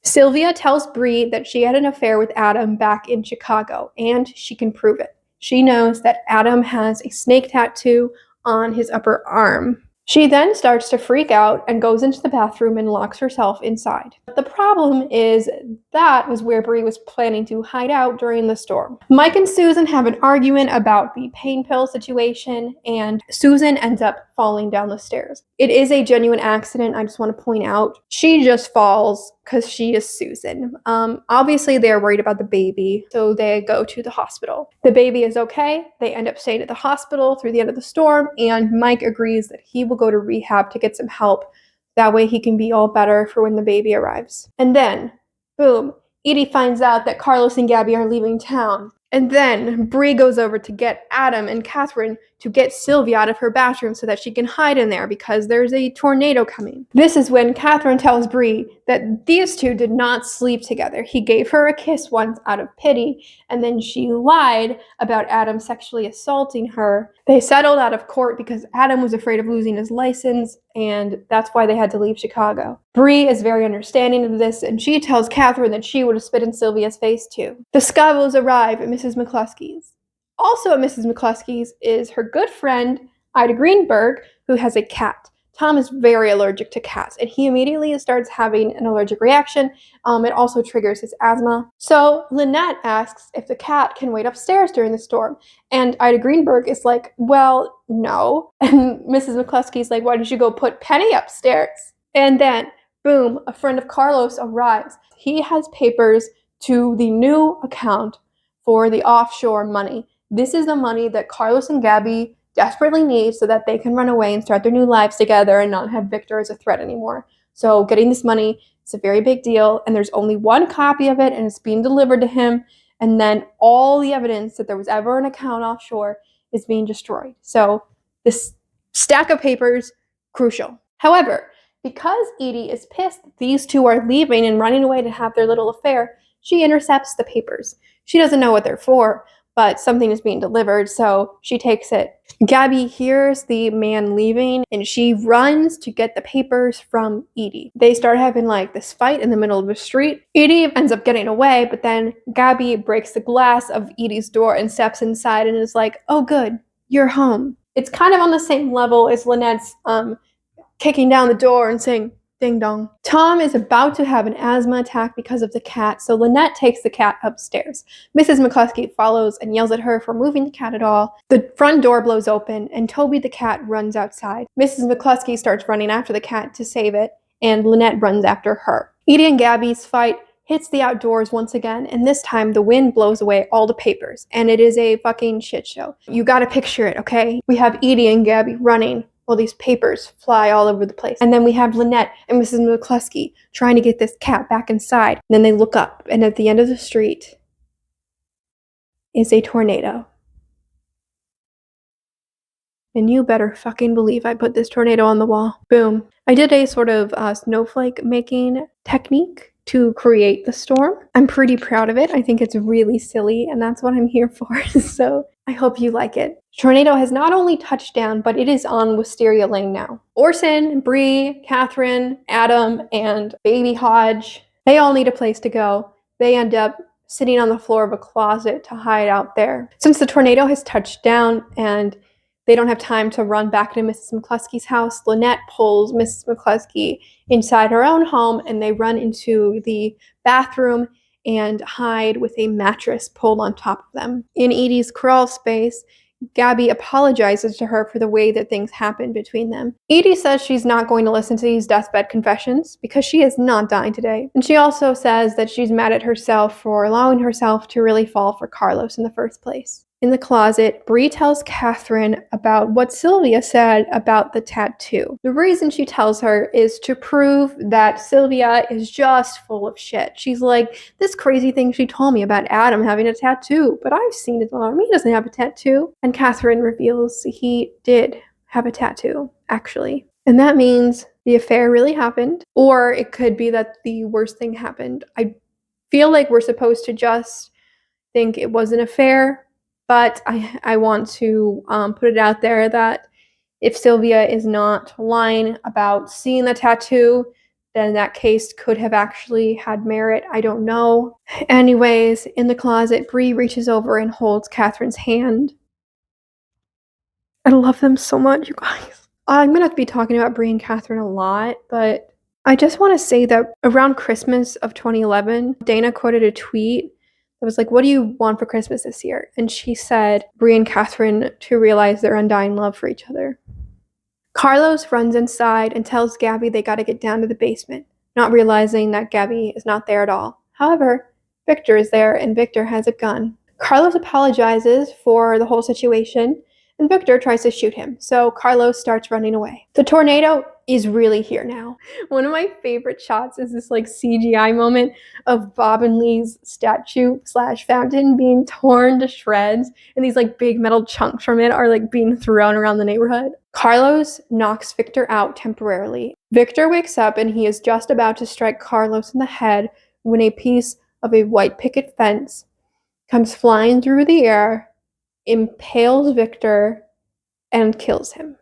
A: Sylvia tells Bree that she had an affair with Adam back in Chicago, and she can prove it. She knows that Adam has a snake tattoo on his upper arm. She then starts to freak out and goes into the bathroom and locks herself inside. The problem is that was where Bree was planning to hide out during the storm. Mike and Susan have an argument about the pain pill situation, and Susan ends up falling down the stairs. It is a genuine accident, I just want to point out. She just falls because she is Susan. Obviously, they're worried about the baby, so they go to the hospital. The baby is okay. They end up staying at the hospital through the end of the storm, and Mike agrees that he will go to rehab to get some help. That way he can be all better for when the baby arrives. And then, boom, Edie finds out that Carlos and Gabby are leaving town. And then Bree goes over to get Adam and Katherine to get Sylvia out of her bathroom so that she can hide in there because there's a tornado coming. This is when Katherine tells Bree that these two did not sleep together. He gave her a kiss once out of pity, and then she lied about Adam sexually assaulting her. They settled out of court because Adam was afraid of losing his license, and that's why they had to leave Chicago. Bree is very understanding of this, and she tells Katherine that she would have spit in Sylvia's face too. The Scovels arrive at Mrs. McCluskey's. Also at Mrs. McCluskey's is her good friend, Ida Greenberg, who has a cat. Tom is very allergic to cats, and he immediately starts having an allergic reaction. It also triggers his asthma. So Lynette asks if the cat can wait upstairs during the storm, and Ida Greenberg is like, well, no. And Mrs. McCluskey's like, why don't you go put Penny upstairs? And then, boom, a friend of Carlos arrives. He has papers to the new account for the offshore money. This is the money that Carlos and Gabby desperately need so that they can run away and start their new lives together and not have Victor as a threat anymore. So getting this money is a very big deal, and there's only one copy of it, and it's being delivered to him, and then all the evidence that there was ever an account offshore is being destroyed. So this stack of papers, crucial. However, because Edie is pissed that these two are leaving and running away to have their little affair, she intercepts the papers. She doesn't know what they're for, but something is being delivered, so she takes it. Gabby hears the man leaving, and she runs to get the papers from Edie. They start having this fight in the middle of the street. Edie ends up getting away, but then Gabby breaks the glass of Edie's door and steps inside and is like, oh good, you're home. It's kind of on the same level as Lynette's kicking down the door and saying, ding dong. Tom is about to have an asthma attack because of the cat, so Lynette takes the cat upstairs. Mrs. McCluskey follows and yells at her for moving the cat at all. The front door blows open, and Toby the cat runs outside. Mrs. McCluskey starts running after the cat to save it, and Lynette runs after her. Edie and Gabby's fight hits the outdoors once again, and this time the wind blows away all the papers, and it is a fucking shit show. You gotta picture it, okay? We have Edie and Gabby running while these papers fly all over the place. And then we have Lynette and Mrs. McCluskey trying to get this cat back inside. And then they look up, and at the end of the street is a tornado. And you better fucking believe I put this tornado on the wall. Boom. I did a sort of snowflake making technique to create the storm. I'm pretty proud of it. I think it's really silly, and that's what I'm here for. So I hope you like it. Tornado has not only touched down, but it is on Wisteria Lane now. Orson, Bree, Katherine, Adam, and Baby Hodge, they all need a place to go. They end up sitting on the floor of a closet to hide out there. Since the tornado has touched down and they don't have time to run back to Mrs. McCluskey's house, Lynette pulls Mrs. McCluskey inside her own home, and they run into the bathroom and hide with a mattress pulled on top of them. In Edie's crawl space, Gabby apologizes to her for the way that things happened between them. Edie says she's not going to listen to these deathbed confessions because she is not dying today. And she also says that she's mad at herself for allowing herself to really fall for Carlos in the first place. In the closet, Bree tells Katherine about what Sylvia said about the tattoo. The reason she tells her is to prove that Sylvia is just full of shit. She's like, this crazy thing she told me about Adam having a tattoo, but I've seen his arm. He doesn't have a tattoo. And Katherine reveals he did have a tattoo, actually. And that means the affair really happened, or it could be that the worst thing happened. I feel like we're supposed to just think it was an affair, but I want to put it out there that if Sylvia is not lying about seeing the tattoo, then that case could have actually had merit. I don't know. Anyways, in the closet, Bree reaches over and holds Katherine's hand. I love them so much, you guys. I'm going to be talking about Bree and Katherine a lot, but I just want to say that around Christmas of 2011, Dana quoted a tweet I was like, what do you want for Christmas this year? And she said, Bree and Katherine to realize their undying love for each other. Carlos runs inside and tells Gabby they gotta get down to the basement, not realizing that Gabby is not there at all. However, Victor is there, and Victor has a gun. Carlos apologizes for the whole situation, and Victor tries to shoot him, so Carlos starts running away. The tornado is really here now. One of my favorite shots is this like CGI moment of Bob and Lee's statue / fountain being torn to shreds, and these like big metal chunks from it are like being thrown around the neighborhood. Carlos knocks Victor out temporarily. Victor wakes up and he is just about to strike Carlos in the head when a piece of a white picket fence comes flying through the air, impales Victor, and kills him.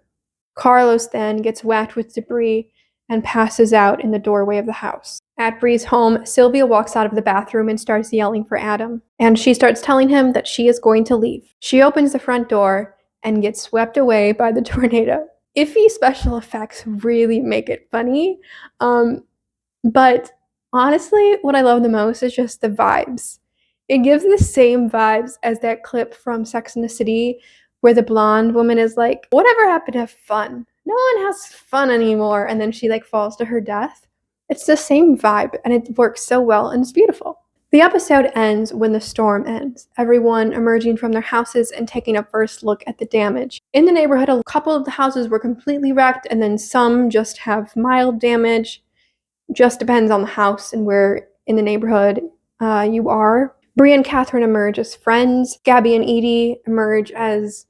A: Carlos then gets whacked with debris and passes out in the doorway of the house. At Bree's home, Sylvia walks out of the bathroom and starts yelling for Adam, and she starts telling him that she is going to leave. She opens the front door and gets swept away by the tornado. Iffy special effects really make it funny, but honestly, what I love the most is just the vibes. It gives the same vibes as that clip from Sex and the City where the blonde woman is like, whatever happened to fun? No one has fun anymore. And then she like falls to her death. It's the same vibe and it works so well and it's beautiful. The episode ends when the storm ends, everyone emerging from their houses and taking a first look at the damage. In the neighborhood, a couple of the houses were completely wrecked and then some just have mild damage. Just depends on the house and where in the neighborhood you are. Bree and Katherine emerge as friends. Gabby and Edie emerge as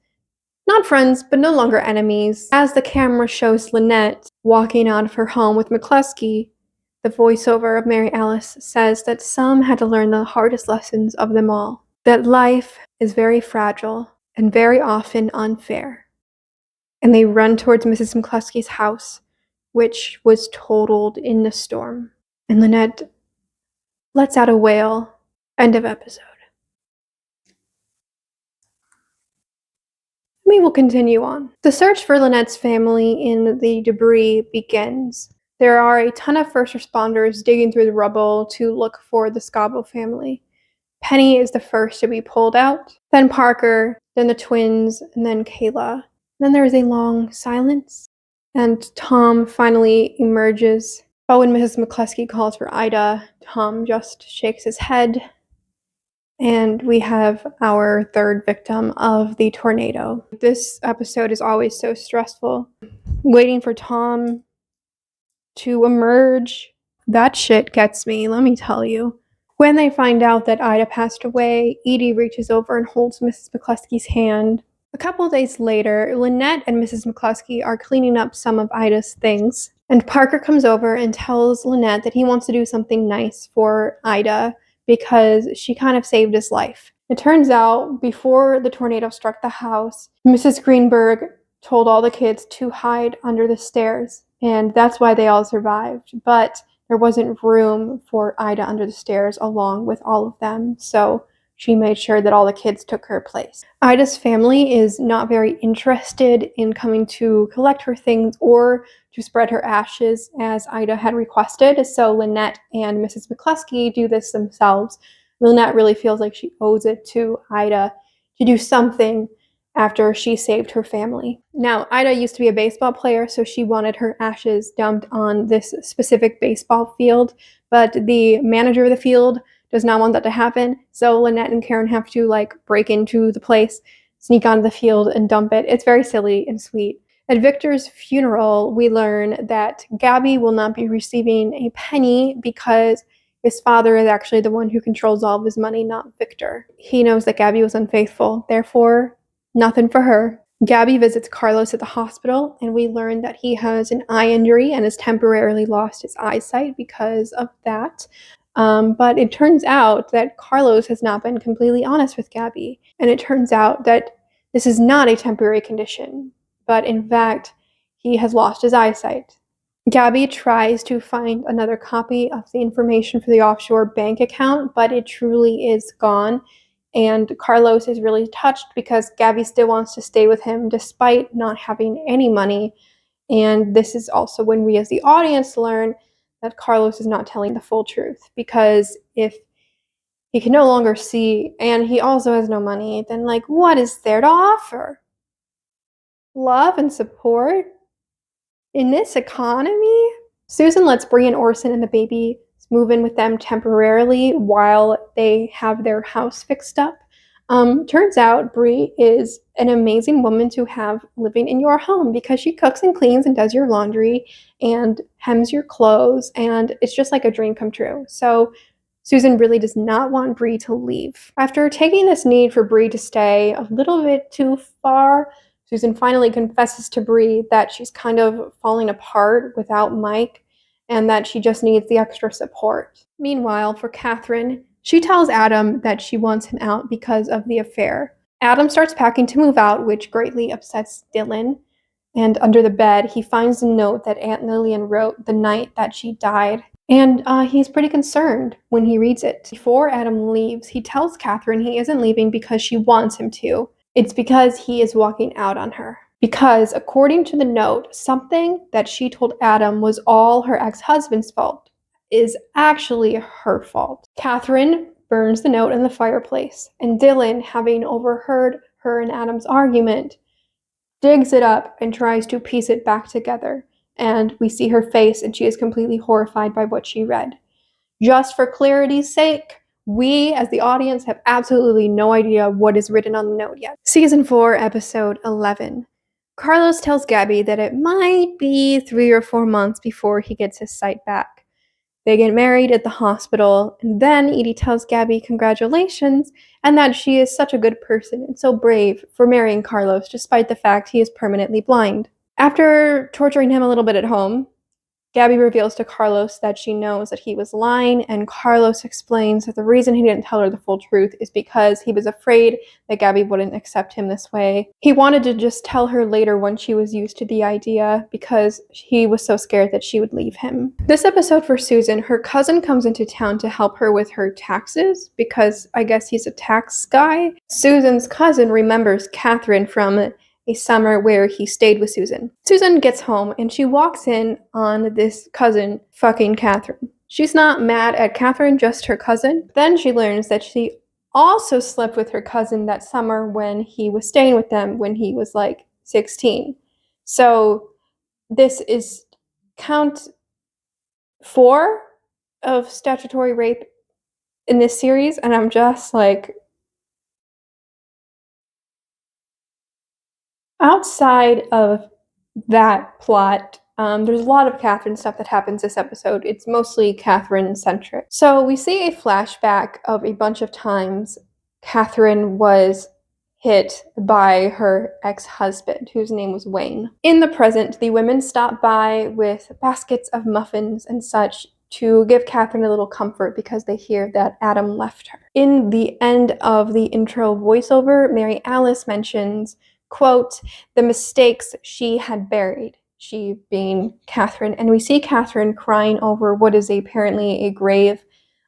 A: not friends, but no longer enemies. As the camera shows Lynette walking out of her home with McCluskey, the voiceover of Mary Alice says that some had to learn the hardest lessons of them all. That life is very fragile and very often unfair. And they run towards Mrs. McCluskey's house, which was totaled in the storm. And Lynette lets out a wail. End of episode. We will continue on. The search for Lynette's family in the debris begins. There are a ton of first responders digging through the rubble to look for the Scavo family. Penny is the first to be pulled out, then Parker, then the twins, and then Kayla. Then there is a long silence, and Tom finally emerges. But when Mrs. McCluskey calls for Ida, Tom just shakes his head. And we have our third victim of the tornado. This episode is always so stressful. Waiting for Tom to emerge. That shit gets me, let me tell you. When they find out that Ida passed away, Edie reaches over and holds Mrs. McCluskey's hand. A couple days later, Lynette and Mrs. McCluskey are cleaning up some of Ida's things. And Parker comes over and tells Lynette that he wants to do something nice for Ida because she kind of saved his life. It turns out, before the tornado struck the house, Mrs. Greenberg told all the kids to hide under the stairs, and that's why they all survived. But there wasn't room for Ida under the stairs along with all of them, so she made sure that all the kids took her place. Ida's family is not very interested in coming to collect her things or to spread her ashes as Ida had requested, so Lynette and Mrs. McCluskey do this themselves. Lynette really feels like she owes it to Ida to do something after she saved her family. Now, Ida used to be a baseball player, so she wanted her ashes dumped on this specific baseball field, but the manager of the field does not want that to happen, so Lynette and Karen have to break into the place, sneak onto the field, and dump it. It's very silly and sweet. At Victor's funeral, we learn that Gabby will not be receiving a penny because his father is actually the one who controls all of his money, not Victor. He knows that Gabby was unfaithful, therefore, nothing for her. Gabby visits Carlos at the hospital, and we learn that he has an eye injury and has temporarily lost his eyesight because of that. But it turns out that Carlos has not been completely honest with Gabby, and it turns out that this is not a temporary condition, but in fact, he has lost his eyesight. Gabby tries to find another copy of the information for the offshore bank account, but it truly is gone. And Carlos is really touched because Gabby still wants to stay with him despite not having any money. And this is also when we as the audience learn that Carlos is not telling the full truth, because if he can no longer see and he also has no money, then what is there to offer? Love and support? In this economy? Susan lets Bree and Orson and the baby move in with them temporarily while they have their house fixed up. Turns out Bree is an amazing woman to have living in your home because she cooks and cleans and does your laundry and hems your clothes, and it's just like a dream come true. So Susan really does not want Bree to leave. After taking this need for Bree to stay a little bit too far, Susan finally confesses to Bree that she's kind of falling apart without Mike and that she just needs the extra support. Meanwhile, for Katherine, she tells Adam that she wants him out because of the affair. Adam starts packing to move out, which greatly upsets Dylan. And under the bed, he finds a note that Aunt Lillian wrote the night that she died. And he's pretty concerned when he reads it. Before Adam leaves, he tells Katherine he isn't leaving because she wants him to. It's because he is walking out on her. Because, according to the note, something that she told Adam was all her ex-husband's fault is actually her fault. Katherine burns the note in the fireplace, and Dylan, having overheard her and Adam's argument, digs it up and tries to piece it back together. And we see her face, and she is completely horrified by what she read. Just for clarity's sake, we, as the audience, have absolutely no idea what is written on the note yet. Season 4, Episode 11. Carlos tells Gabby that it might be 3 or 4 months before he gets his sight back. They get married at the hospital, and then Edie tells Gabby congratulations and that she is such a good person and so brave for marrying Carlos despite the fact he is permanently blind. After torturing him a little bit at home, Gabby reveals to Carlos that she knows that he was lying, and Carlos explains that the reason he didn't tell her the full truth is because he was afraid that Gabby wouldn't accept him this way. He wanted to just tell her later when she was used to the idea because he was so scared that she would leave him. This episode for Susan, her cousin comes into town to help her with her taxes because I guess he's a tax guy. Susan's cousin remembers Katherine from a summer where he stayed with Susan. Susan gets home and she walks in on this cousin fucking Katherine. She's not mad at Katherine, just her cousin. Then she learns that she also slept with her cousin that summer when he was staying with them when he was like 16. So this is count 4 of statutory rape in this series, and I'm just like, outside of that plot, there's a lot of Katherine stuff that happens this episode. It's mostly Katherine-centric. So we see a flashback of a bunch of times Katherine was hit by her ex-husband, whose name was Wayne. In the present, the women stop by with baskets of muffins and such to give Katherine a little comfort because they hear that Adam left her. In the end of the intro voiceover, Mary Alice mentions, quote, the mistakes she had buried, she being Katherine. And we see Katherine crying over what is apparently a grave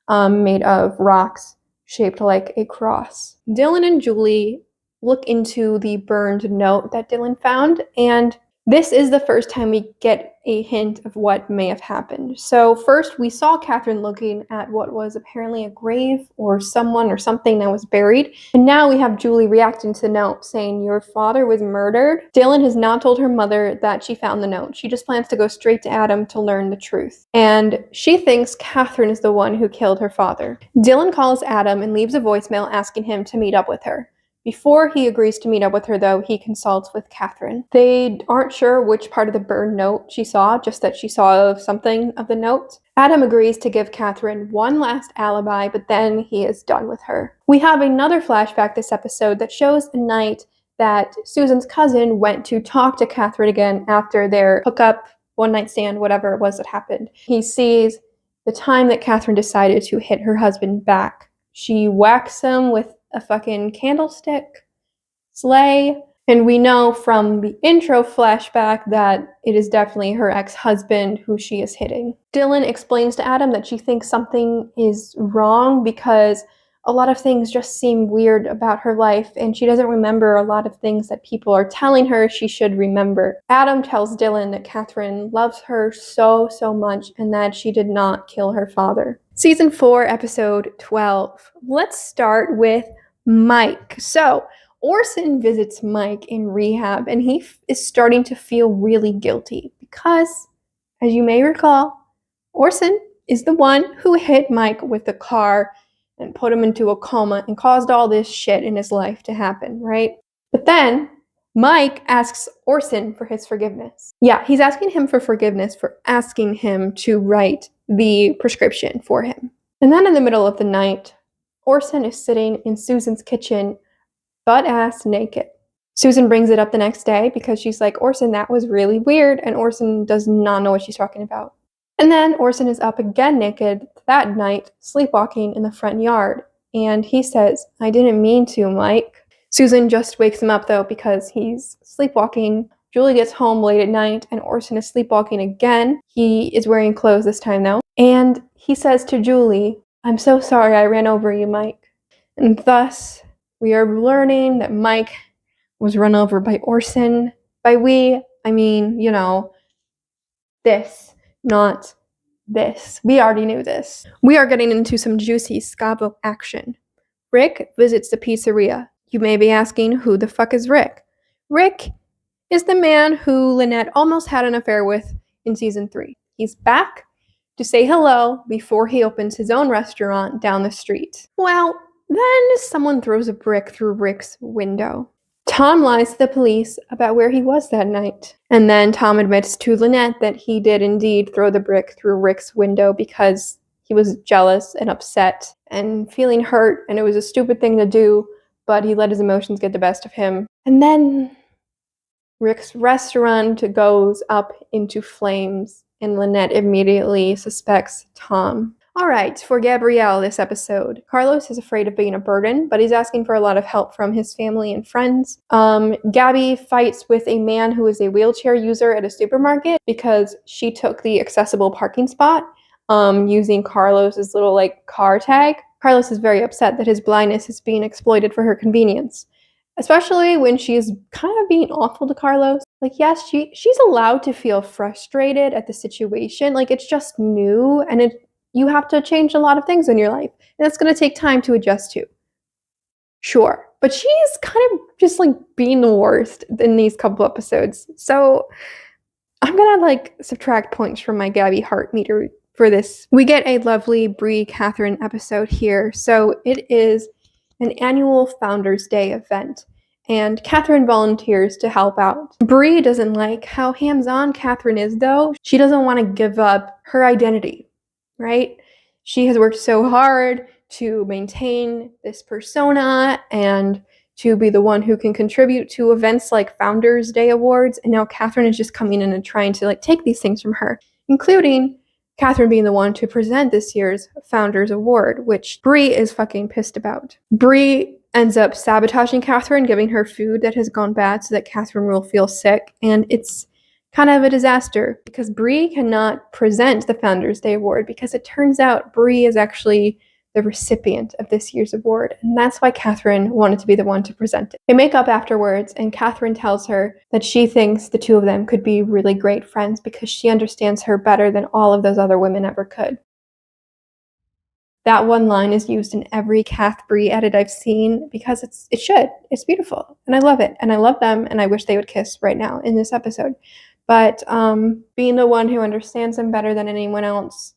A: made of rocks shaped like a cross. Dylan and Julie look into the burned note that Dylan found, and this is the first time we get a hint of what may have happened. So first we saw Katherine looking at what was apparently a grave or someone or something that was buried. And now we have Julie reacting to the note saying, your father was murdered. Dylan has not told her mother that she found the note. She just plans to go straight to Adam to learn the truth. And she thinks Katherine is the one who killed her father. Dylan calls Adam and leaves a voicemail asking him to meet up with her. Before he agrees to meet up with her, though, he consults with Katherine. They aren't sure which part of the burned note she saw, just that she saw something of the note. Adam agrees to give Katherine one last alibi, but then he is done with her. We have another flashback this episode that shows the night that Susan's cousin went to talk to Katherine again after their hookup, one-night stand, whatever it was that happened. He sees the time that Katherine decided to hit her husband back. She whacks him with a fucking candlestick, slay, and we know from the intro flashback that it is definitely her ex-husband who she is hitting. Dylan explains to Adam that she thinks something is wrong because a lot of things just seem weird about her life, and she doesn't remember a lot of things that people are telling her she should remember. Adam tells Dylan that Katherine loves her so much and that she did not kill her father. Season 4, Episode 12. Let's start with Mike. So, Orson visits Mike in rehab, and he is starting to feel really guilty because, as you may recall, Orson is the one who hit Mike with the car and put him into a coma and caused all this shit in his life to happen, right? But then Mike asks Orson for his forgiveness. Yeah, he's asking him for forgiveness for asking him to write the prescription for him. And then in the middle of the night, Orson is sitting in Susan's kitchen, butt-ass naked. Susan brings it up the next day because she's like, Orson, that was really weird, and Orson does not know what she's talking about. And then Orson is up again naked that night, sleepwalking in the front yard, and he says, I didn't mean to, Mike. Susan just wakes him up, though, because he's sleepwalking. Julie gets home late at night, and Orson is sleepwalking again. He is wearing clothes this time, though, and he says to Julie, I'm so sorry I ran over you, Mike. And thus, we are learning that Mike was run over by Orson. By we, I mean, this, not this. We already knew this. We are getting into some juicy Scavo action. Rick visits the pizzeria. You may be asking, who the fuck is Rick? Rick is the man who Lynette almost had an affair with in season 3. He's back to say hello before he opens his own restaurant down the street. Well, then someone throws a brick through Rick's window. Tom lies to the police about where he was that night. And then Tom admits to Lynette that he did indeed throw the brick through Rick's window because he was jealous and upset and feeling hurt, and it was a stupid thing to do, but he let his emotions get the best of him. And then Rick's restaurant goes up into flames, and Lynette immediately suspects Tom. Alright, for Gabrielle this episode, Carlos is afraid of being a burden, but he's asking for a lot of help from his family and friends. Gabby fights with a man who is a wheelchair user at a supermarket because she took the accessible parking spot using Carlos's little car tag. Carlos is very upset that his blindness is being exploited for her convenience, especially when she's kind of being awful to Carlos. Yes, she's allowed to feel frustrated at the situation. It's just new, and you have to change a lot of things in your life, and it's going to take time to adjust to. Sure, but she's kind of just being the worst in these couple episodes. So I'm going to subtract points from my Gabby heart meter for this. We get a lovely Bree Katherine episode here. So it is an annual Founders Day event, and Katherine volunteers to help out. Bree doesn't like how hands-on Katherine is, though. She doesn't want to give up her identity, right? She has worked so hard to maintain this persona and to be the one who can contribute to events like Founders Day Awards, and now Katherine is just coming in and trying to take these things from her, including Katherine being the one to present this year's Founders Award, which Bree is fucking pissed about. Bree ends up sabotaging Katherine, giving her food that has gone bad so that Katherine will feel sick, and it's kind of a disaster because Bree cannot present the Founders Day Award because it turns out Bree is actually the recipient of this year's award, and that's why Katherine wanted to be the one to present it. They make up afterwards, and Katherine tells her that she thinks the two of them could be really great friends because she understands her better than all of those other women ever could. That one line is used in every Kath Bree edit I've seen because it should. It's beautiful, and I love it, and I love them, and I wish they would kiss right now in this episode. But being the one who understands them better than anyone else,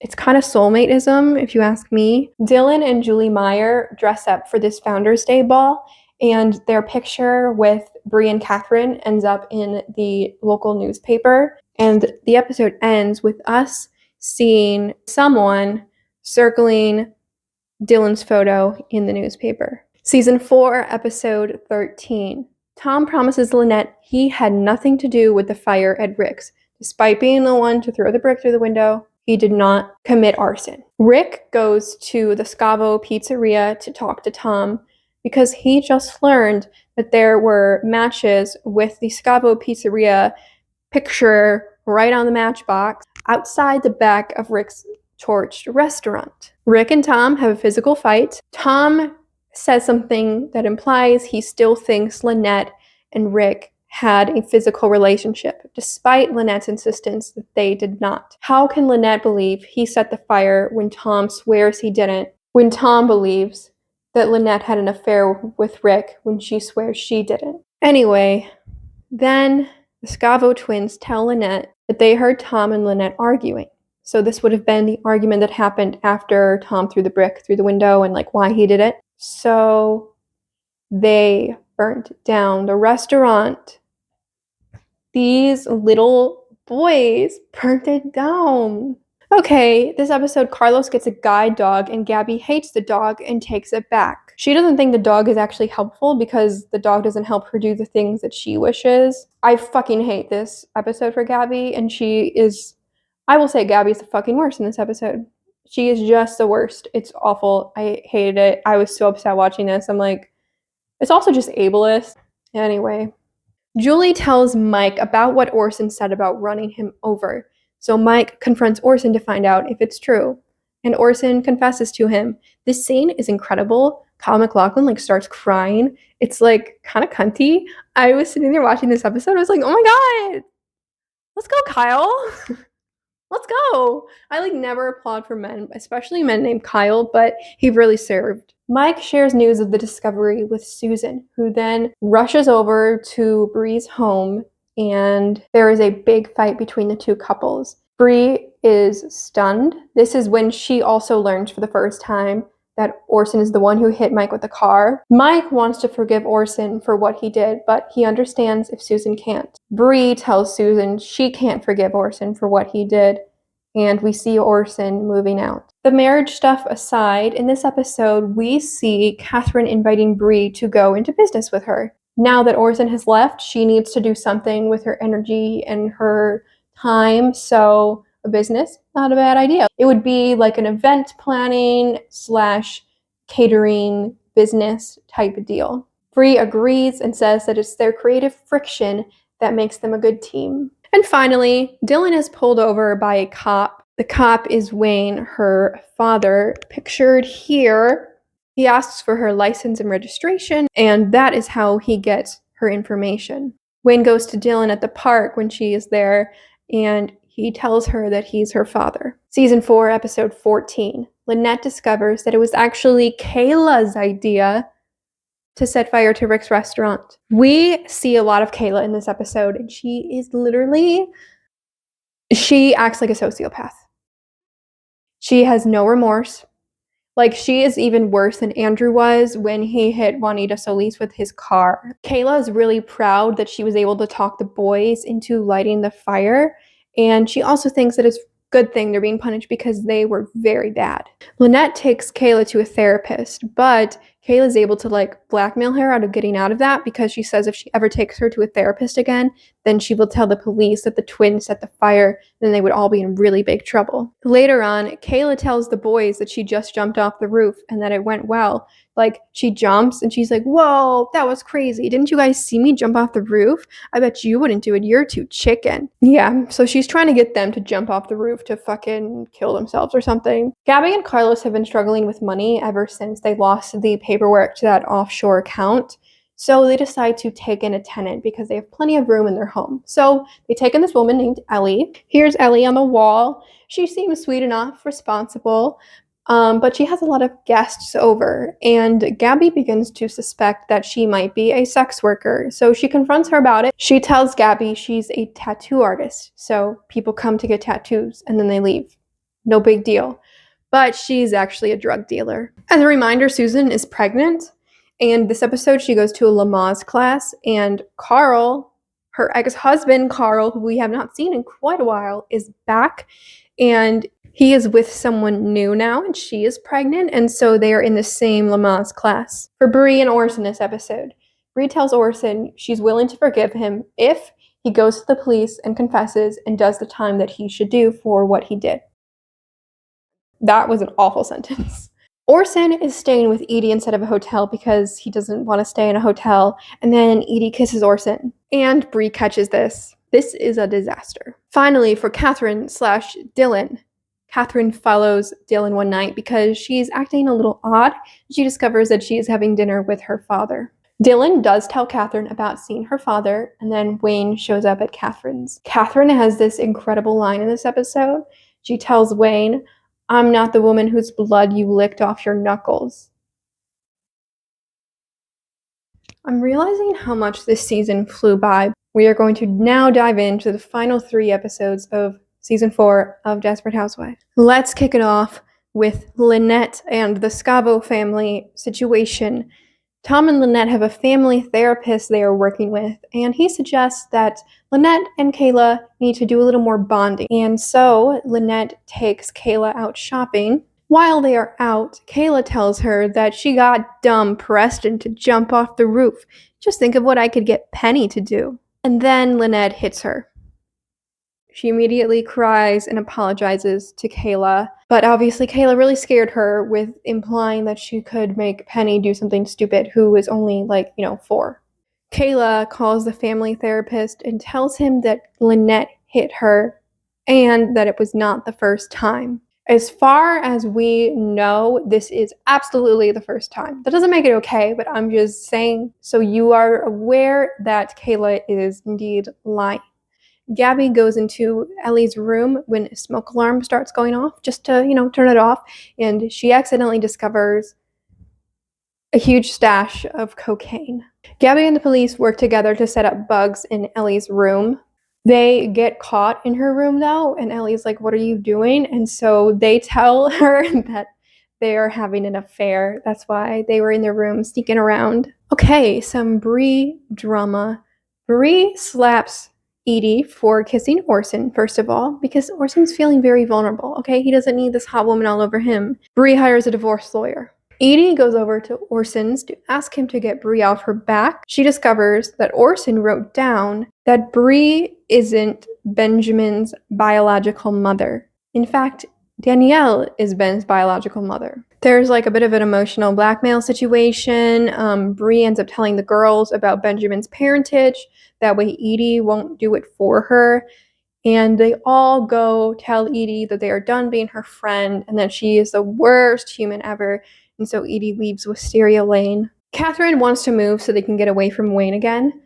A: it's kind of soulmate-ism, if you ask me. Dylan and Julie Meyer dress up for this Founders Day ball, and their picture with Bree and Katherine ends up in the local newspaper. And the episode ends with us seeing someone circling Dylan's photo in the newspaper. Season 4, episode 13. Tom promises Lynette he had nothing to do with the fire at Rick's. Despite being the one to throw the brick through the window, he did not commit arson. Rick goes to the Scavo pizzeria to talk to Tom because he just learned that there were matches with the Scavo pizzeria picture right on the matchbox outside the back of Rick's torched restaurant. Rick and Tom have a physical fight. Tom says something that implies he still thinks Lynette and Rick had a physical relationship, despite Lynette's insistence that they did not. How can Lynette believe he set the fire when Tom swears he didn't, when Tom believes that Lynette had an affair with Rick when she swears she didn't? Anyway, then the Scavo twins tell Lynette that they heard Tom and Lynette arguing. So this would have been the argument that happened after Tom threw the brick through the window and like why he did it. So they burnt down the restaurant. These little boys burnt it down. Okay, this episode, Carlos gets a guide dog and Gabby hates the dog and takes it back. She doesn't think the dog is actually helpful because the dog doesn't help her do the things that she wishes. I fucking hate this episode for Gabby, and I will say Gabby's the fucking worst in this episode. She is just the worst. It's awful. I hated it. I was so upset watching this. I'm like, it's also just ableist. Anyway, Julie tells Mike about what Orson said about running him over. So Mike confronts Orson to find out if it's true. And Orson confesses to him. This scene is incredible. Kyle MacLachlan starts crying. It's kind of cunty. I was sitting there watching this episode. I was like, oh my God, let's go, Kyle. Let's go. I never applaud for men, especially men named Kyle, but he really served. Mike shares news of the discovery with Susan, who then rushes over to Bree's home, and there is a big fight between the two couples. Bree is stunned. This is when she also learns for the first time that Orson is the one who hit Mike with the car. Mike wants to forgive Orson for what he did, but he understands if Susan can't. Bree tells Susan she can't forgive Orson for what he did, and we see Orson moving out. The marriage stuff aside, in this episode, we see Katherine inviting Bree to go into business with her. Now that Orson has left, she needs to do something with her energy and her time, so a business, not a bad idea. It would be like an event planning / catering business type of deal. Bree agrees and says that it's their creative friction that makes them a good team. And finally, Dylan is pulled over by a cop. The cop is Wayne, her father, pictured here. He asks for her license and registration, and that is how he gets her information. Wayne goes to Dylan at the park when she is there, and he tells her that he's her father. Season 4, episode 14. Lynette discovers that it was actually Kayla's idea to set fire to Rick's restaurant. We see a lot of Kayla in this episode, and she acts like a sociopath. She has no remorse. She is even worse than Andrew was when he hit Juanita Solis with his car. Kayla is really proud that she was able to talk the boys into lighting the fire, and she also thinks that it's a good thing they're being punished because they were very bad. Lynette takes Kayla to a therapist, but Kayla's able to blackmail her out of getting out of that because she says if she ever takes her to a therapist again, then she will tell the police that the twins set the fire, then they would all be in really big trouble. Later on, Kayla tells the boys that she just jumped off the roof and that it went well. She jumps and she's like, whoa, that was crazy. Didn't you guys see me jump off the roof? I bet you wouldn't do it. You're too chicken. Yeah, so she's trying to get them to jump off the roof to fucking kill themselves or something. Gabby and Carlos have been struggling with money ever since they lost the paperwork to that offshore account. So they decide to take in a tenant because they have plenty of room in their home. So they take in this woman named Ellie. Here's Ellie on the wall. She seems sweet enough, responsible, but she has a lot of guests over, and Gabby begins to suspect that she might be a sex worker. So she confronts her about it. She tells Gabby she's a tattoo artist, so people come to get tattoos and then they leave. No big deal. But she's actually a drug dealer. As a reminder, Susan is pregnant, and this episode she goes to a Lamaze class, and Carl, her ex-husband Carl, who we have not seen in quite a while, is back, and he is with someone new now, and she is pregnant, and so they are in the same Lamaze class. For Bree and Orson this episode, Bree tells Orson she's willing to forgive him if he goes to the police and confesses and does the time that he should do for what he did. That was an awful sentence. Orson is staying with Edie instead of a hotel because he doesn't want to stay in a hotel, and then Edie kisses Orson, and Bree catches this. This is a disaster. Finally, for Katherine / Dylan, Katherine follows Dylan one night because she's acting a little odd. She discovers that she is having dinner with her father. Dylan does tell Katherine about seeing her father, and then Wayne shows up at Katherine's. Katherine has this incredible line in this episode. She tells Wayne, "I'm not the woman whose blood you licked off your knuckles." I'm realizing how much this season flew by. We are going to now dive into the final 3 episodes of Season 4 of Desperate Housewives. Let's kick it off with Lynette and the Scavo family situation. Tom and Lynette have a family therapist they are working with, and he suggests that Lynette and Kayla need to do a little more bonding. And so Lynette takes Kayla out shopping. While they are out, Kayla tells her that she got dumb Preston to jump off the roof. Just think of what I could get Penny to do. And then Lynette hits her. She immediately cries and apologizes to Kayla, but obviously Kayla really scared her with implying that she could make Penny do something stupid, who is only 4. Kayla calls the family therapist and tells him that Lynette hit her and that it was not the first time. As far as we know, this is absolutely the first time. That doesn't make it okay, but I'm just saying so you are aware that Kayla is indeed lying. Gabby goes into Ellie's room when a smoke alarm starts going off, just to, turn it off, and she accidentally discovers a huge stash of cocaine. Gabby and the police work together to set up bugs in Ellie's room. They get caught in her room, though, and Ellie's like, "What are you doing?" And so they tell her that they are having an affair. That's why they were in their room sneaking around. Okay, some Bree drama. Bree slaps Edie for kissing Orson, first of all, because Orson's feeling very vulnerable, okay? He doesn't need this hot woman all over him. Bree hires a divorce lawyer. Edie goes over to Orson's to ask him to get Bree off her back. She discovers that Orson wrote down that Bree isn't Benjamin's biological mother. In fact, Danielle is Ben's biological mother. There's a bit of an emotional blackmail situation. Bree ends up telling the girls about Benjamin's parentage. That way Edie won't do it for her. And they all go tell Edie that they are done being her friend and that she is the worst human ever. And so Edie leaves Wisteria Lane. Katherine wants to move so they can get away from Wayne again.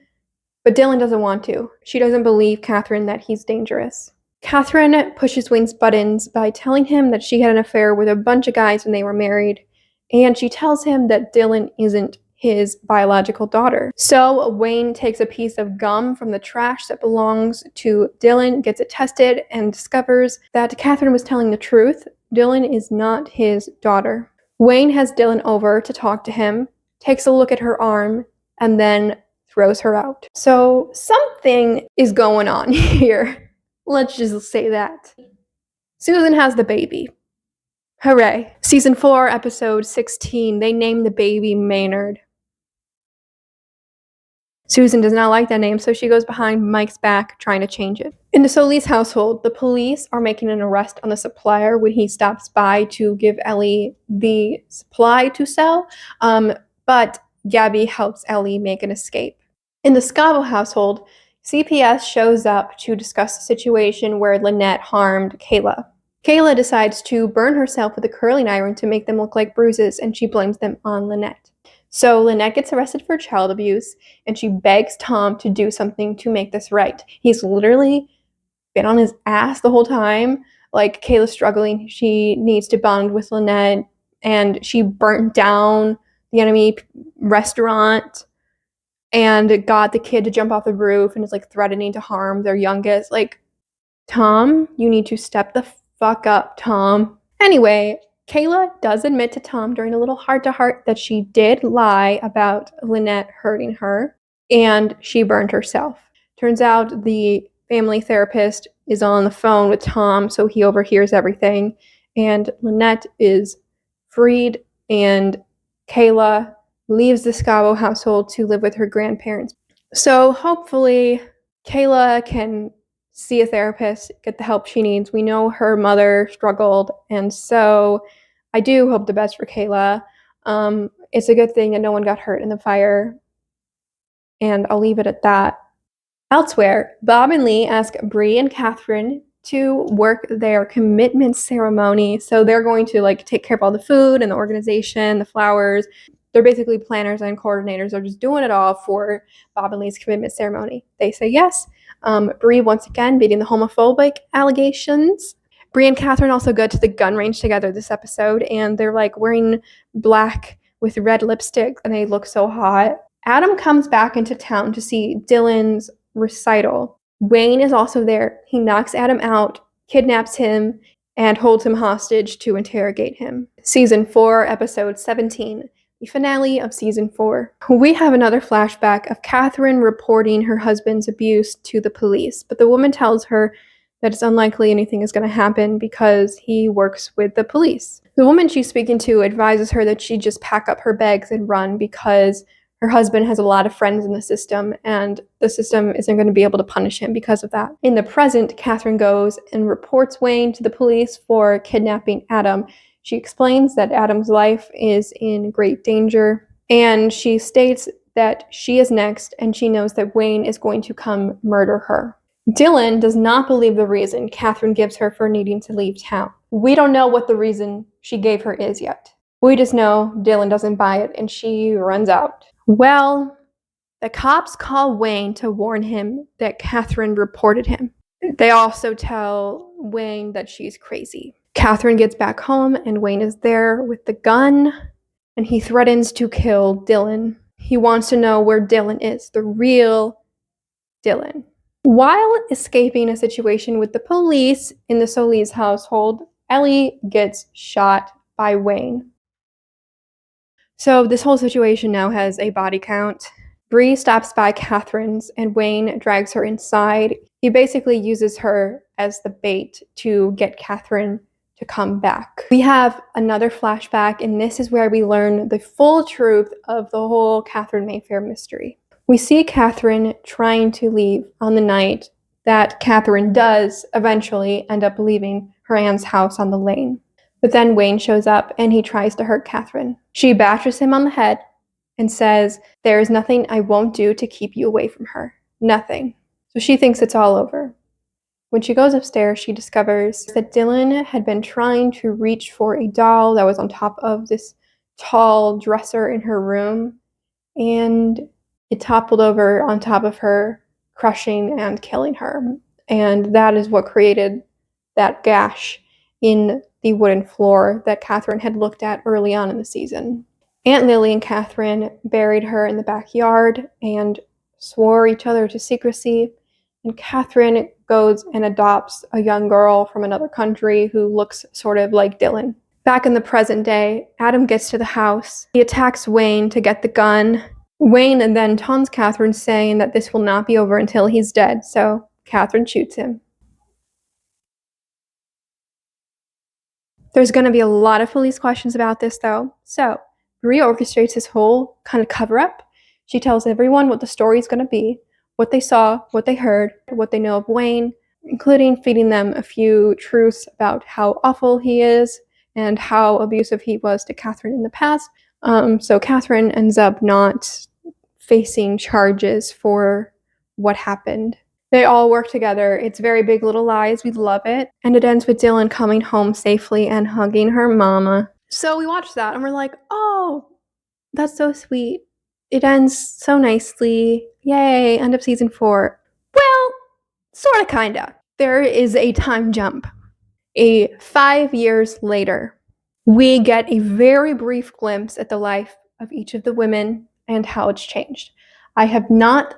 A: But Dylan doesn't want to. She doesn't believe Katherine that he's dangerous. Katherine pushes Wayne's buttons by telling him that she had an affair with a bunch of guys when they were married, and she tells him that Dylan isn't his biological daughter. So Wayne takes a piece of gum from the trash that belongs to Dylan, gets it tested, and discovers that Katherine was telling the truth. Dylan is not his daughter. Wayne has Dylan over to talk to him, takes a look at her arm, and then throws her out. So something is going on here. Let's just say that. Susan has the baby. Hooray. Season 4, episode 16, they name the baby Maynard. Susan does not like that name, so she goes behind Mike's back trying to change it. In the Solis household, the police are making an arrest on the supplier when he stops by to give Ellie the supply to sell, but Gabby helps Ellie make an escape. In the Scavo household, CPS shows up to discuss the situation where Lynette harmed Kayla. Kayla decides to burn herself with a curling iron to make them look like bruises, and she blames them on Lynette. So Lynette gets arrested for child abuse, and she begs Tom to do something to make this right. He's literally been on his ass the whole time. Kayla's struggling. She needs to bond with Lynette, and she burnt down the enemy restaurant and got the kid to jump off the roof and is threatening to harm their youngest. Tom, you need to step the fuck up, Tom. Anyway, Kayla does admit to Tom during a little heart-to-heart that she did lie about Lynette hurting her, and she burned herself. Turns out the family therapist is on the phone with Tom, so he overhears everything, and Lynette is freed, and Kayla leaves the Scavo household to live with her grandparents. So hopefully Kayla can see a therapist, get the help she needs. We know her mother struggled, and so I do hope the best for Kayla. It's a good thing that no one got hurt in the fire, and I'll leave it at that. Elsewhere, Bob and Lee ask Bree and Katherine to work their commitment ceremony. So they're going to take care of all the food and the organization, the flowers. They're basically planners and coordinators. They're just doing it all for Bob and Lee's commitment ceremony. They say yes. Bree, once again, beating the homophobic allegations. Bree and Katherine also go to the gun range together this episode, and they're wearing black with red lipstick, and they look so hot. Adam comes back into town to see Dylan's recital. Wayne is also there. He knocks Adam out kidnaps him, and holds him hostage to interrogate him. Season 4, episode 17, the finale of season 4. We have another flashback of Katherine reporting her husband's abuse to the police, but the woman tells her that it's unlikely anything is going to happen because he works with the police. The woman she's speaking to advises her that she just pack up her bags and run because her husband has a lot of friends in the system, and the system isn't going to be able to punish him because of that. In the present, Katherine goes and reports Wayne to the police for kidnapping Adam. She explains that Adam's life is in great danger, and she states that she is next, and she knows that Wayne is going to come murder her. Dylan does not believe the reason Katherine gives her for needing to leave town. We don't know what the reason she gave her is yet. We just know Dylan doesn't buy it, and she runs out. Well, the cops call Wayne to warn him that Katherine reported him. They also tell Wayne that she's crazy. Katherine gets back home, and Wayne is there with the gun, and he threatens to kill Dylan. He wants to know where Dylan is, the real Dylan. While escaping a situation with the police in the Solis household, Ellie gets shot by Wayne. So this whole situation now has a body count. Bree stops by Katherine's and Wayne drags her inside. He basically uses her as the bait to get Katherine to come back. We have another flashback, and this is where we learn the full truth of the whole Katherine Mayfair mystery. We see Katherine trying to leave on the night that Katherine does eventually end up leaving her aunt's house on the lane. But then Wayne shows up and he tries to hurt Katherine. She bashes him on the head and says, "There is nothing I won't do to keep you away from her. Nothing." So she thinks it's all over. When she goes upstairs, she discovers that Dylan had been trying to reach for a doll that was on top of this tall dresser in her room, and it toppled over on top of her, crushing and killing her. And that is what created that gash in the wooden floor that Katherine had looked at early on in the season. Aunt Lily and Katherine buried her in the backyard and swore each other to secrecy. And Katherine goes and adopts a young girl from another country who looks sort of like Dylan. Back in the present day, Adam gets to the house. He attacks Wayne to get the gun. Wayne then taunts Katherine, saying that this will not be over until he's dead, so Katherine shoots him. There's going to be a lot of police questions about this, though. So, Bree orchestrates this whole kind of cover-up. She tells everyone what the story is going to be, what they saw, what they heard, what they know of Wayne, including feeding them a few truths about how awful he is and how abusive he was to Katherine in the past. So Katherine ends up not facing charges for what happened. They all work together. It's very Big Little Lies. We love it. And it ends with Dylan coming home safely and hugging her mama. So we watched that and we're like, oh, that's so sweet. It ends so nicely. Yay, end of season 4. Well, sort of, kinda. There is a time jump. 5 years later, we get a very brief glimpse at the life of each of the women and how it's changed. I have not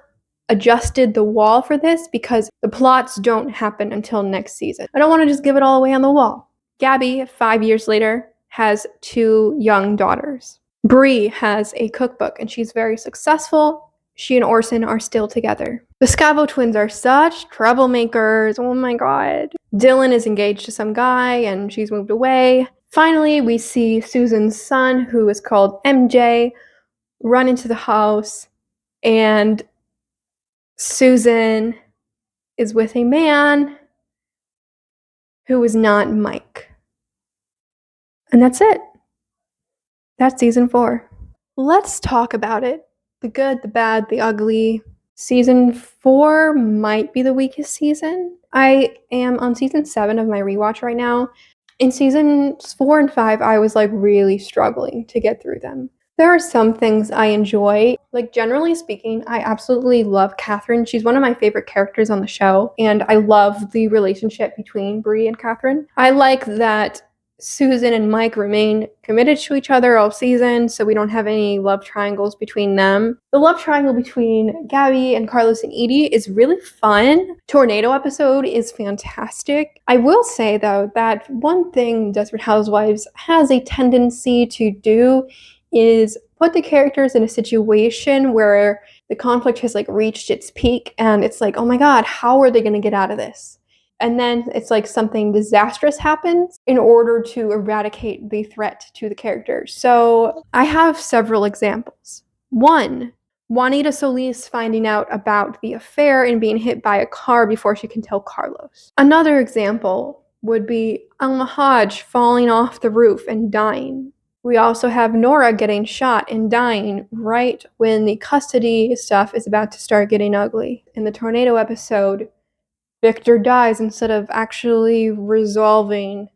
A: adjusted the wall for this because the plots don't happen until next season. I don't want to just give it all away on the wall. Gabby, 5 years later, has 2 young daughters. Bree has a cookbook and she's very successful. She and Orson are still together. The Scavo twins are such troublemakers. Oh my god. Dylan is engaged to some guy and she's moved away. Finally, we see Susan's son, who is called MJ, run into the house, and Susan is with a man who is not Mike. And that's it. That's season 4. Let's talk about it. The good, the bad, the ugly. Season 4 might be the weakest season. I am on season 7 of my rewatch right now. In seasons 4 and 5, I was really struggling to get through them. There are some things I enjoy. Generally speaking, I absolutely love Katherine. She's one of my favorite characters on the show, and I love the relationship between Bree and Katherine. I like that Susan and Mike remain committed to each other all season, so we don't have any love triangles between them. The love triangle between Gabby and Carlos and Edie is really fun. Tornado episode is fantastic. I will say, though, that one thing Desperate Housewives has a tendency to do is put the characters in a situation where the conflict has like reached its peak and it's like, oh my god, how are they going to get out of this? And then it's like something disastrous happens in order to eradicate the threat to the characters. So I have several examples. One, Juanita Solis finding out about the affair and being hit by a car before she can tell Carlos. Another example would be Alma Hodge falling off the roof and dying. We also have Nora getting shot and dying right when the custody stuff is about to start getting ugly. In the tornado episode, Victor dies instead of actually resolving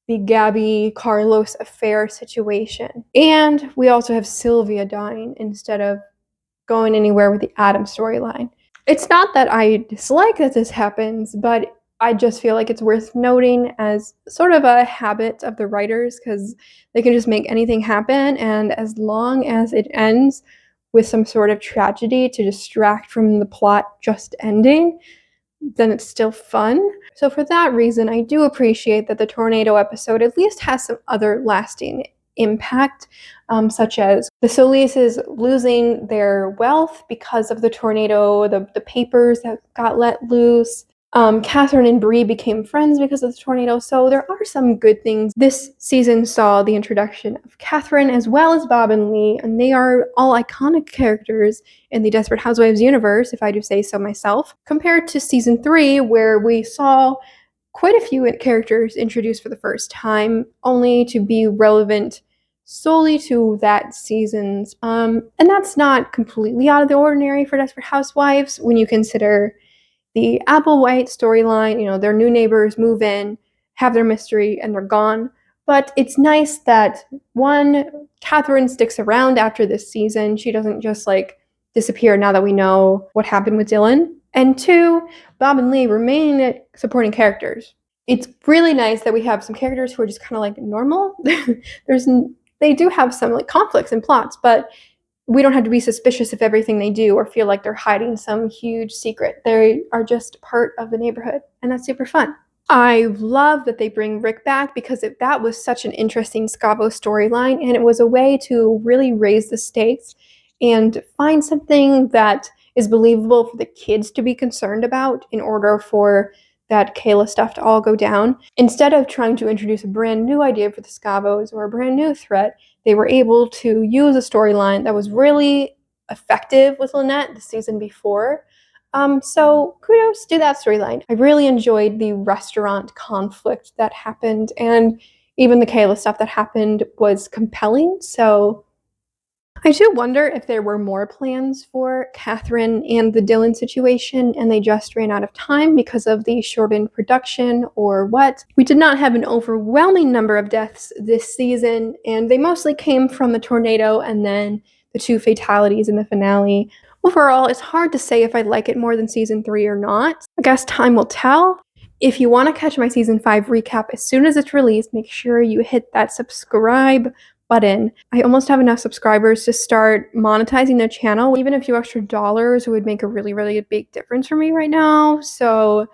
A: the Gabby Carlos affair situation. And we also have Sylvia dying instead of going anywhere with the Adam storyline. It's not that I dislike that this happens, but I just feel like it's worth noting as sort of a habit of the writers because they can just make anything happen, and as long as it ends with some sort of tragedy to distract from the plot just ending, then it's still fun. So for that reason, I do appreciate that the tornado episode at least has some other lasting impact, such as the Solises losing their wealth because of the tornado, the papers that got let loose. Katherine and Bree became friends because of the tornado, so there are some good things. This season saw the introduction of Katherine as well as Bob and Lee, and they are all iconic characters in the Desperate Housewives universe, if I do say so myself, compared to season 3, where we saw quite a few characters introduced for the first time, only to be relevant solely to that season's. And that's not completely out of the ordinary for Desperate Housewives when you consider the Applewhite storyline. Their new neighbors move in, have their mystery, and they're gone. But it's nice that, one, Katherine sticks around after this season. She doesn't just disappear now that we know what happened with Dylan. And two, Bob and Lee remain supporting characters. It's really nice that we have some characters who are just kind of normal. They do have some conflicts and plots, but we don't have to be suspicious of everything they do or feel like they're hiding some huge secret. They are just part of the neighborhood, and that's super fun. I love that they bring Rick back because that was such an interesting Scavo storyline, and it was a way to really raise the stakes and find something that is believable for the kids to be concerned about in order for that Kayla stuff to all go down. Instead of trying to introduce a brand new idea for the Scavos or a brand new threat, they were able to use a storyline that was really effective with Lynette the season before. So kudos to that storyline. I really enjoyed the restaurant conflict that happened, and even the Kayla stuff that happened was compelling. So I do wonder if there were more plans for Katherine and the Dylan situation and they just ran out of time because of the shortened production or what. We did not have an overwhelming number of deaths this season, and they mostly came from the tornado and then the 2 fatalities in the finale. Overall, it's hard to say if I like it more than season 3 or not. I guess time will tell. If you want to catch my season 5 recap as soon as it's released, make sure you hit that subscribe button. I almost have enough subscribers to start monetizing the channel. Even a few extra dollars would make a really, really big difference for me right now. So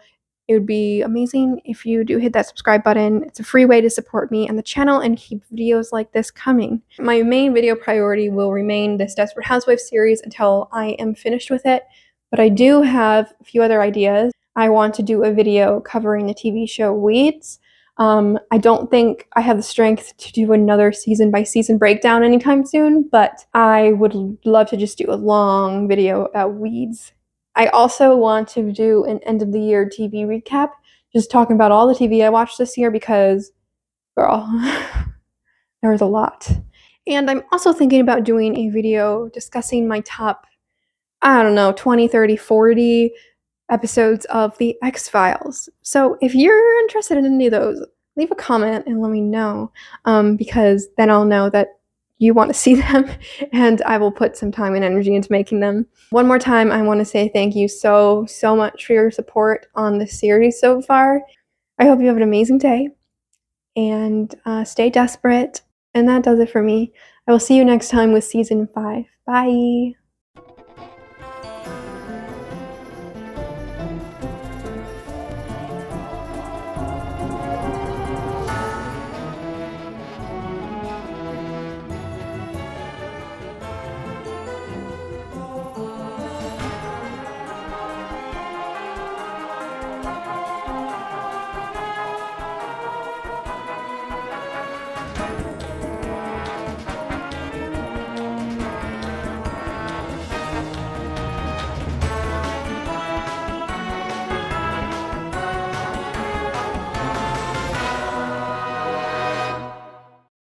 A: it would be amazing if you do hit that subscribe button. It's a free way to support me and the channel and keep videos like this coming. My main video priority will remain this Desperate Housewives series until I am finished with it, but I do have a few other ideas. I want to do a video covering the TV show Weeds. I don't think I have the strength to do another season by season breakdown anytime soon, but I would love to just do a long video about Weeds. I also want to do an end of the year TV recap, just talking about all the TV I watched this year because, girl, there was a lot. And I'm also thinking about doing a video discussing my top, 20, 30, 40 episodes of The X-Files. So if you're interested in any of those, leave a comment and let me know, because then I'll know that you want to see them and I will put some time and energy into making them. One more time, I want to say thank you so much for your support on this series so far. I hope you have an amazing day, and stay desperate. And that does it for me. I will see you next time with season 5. Bye.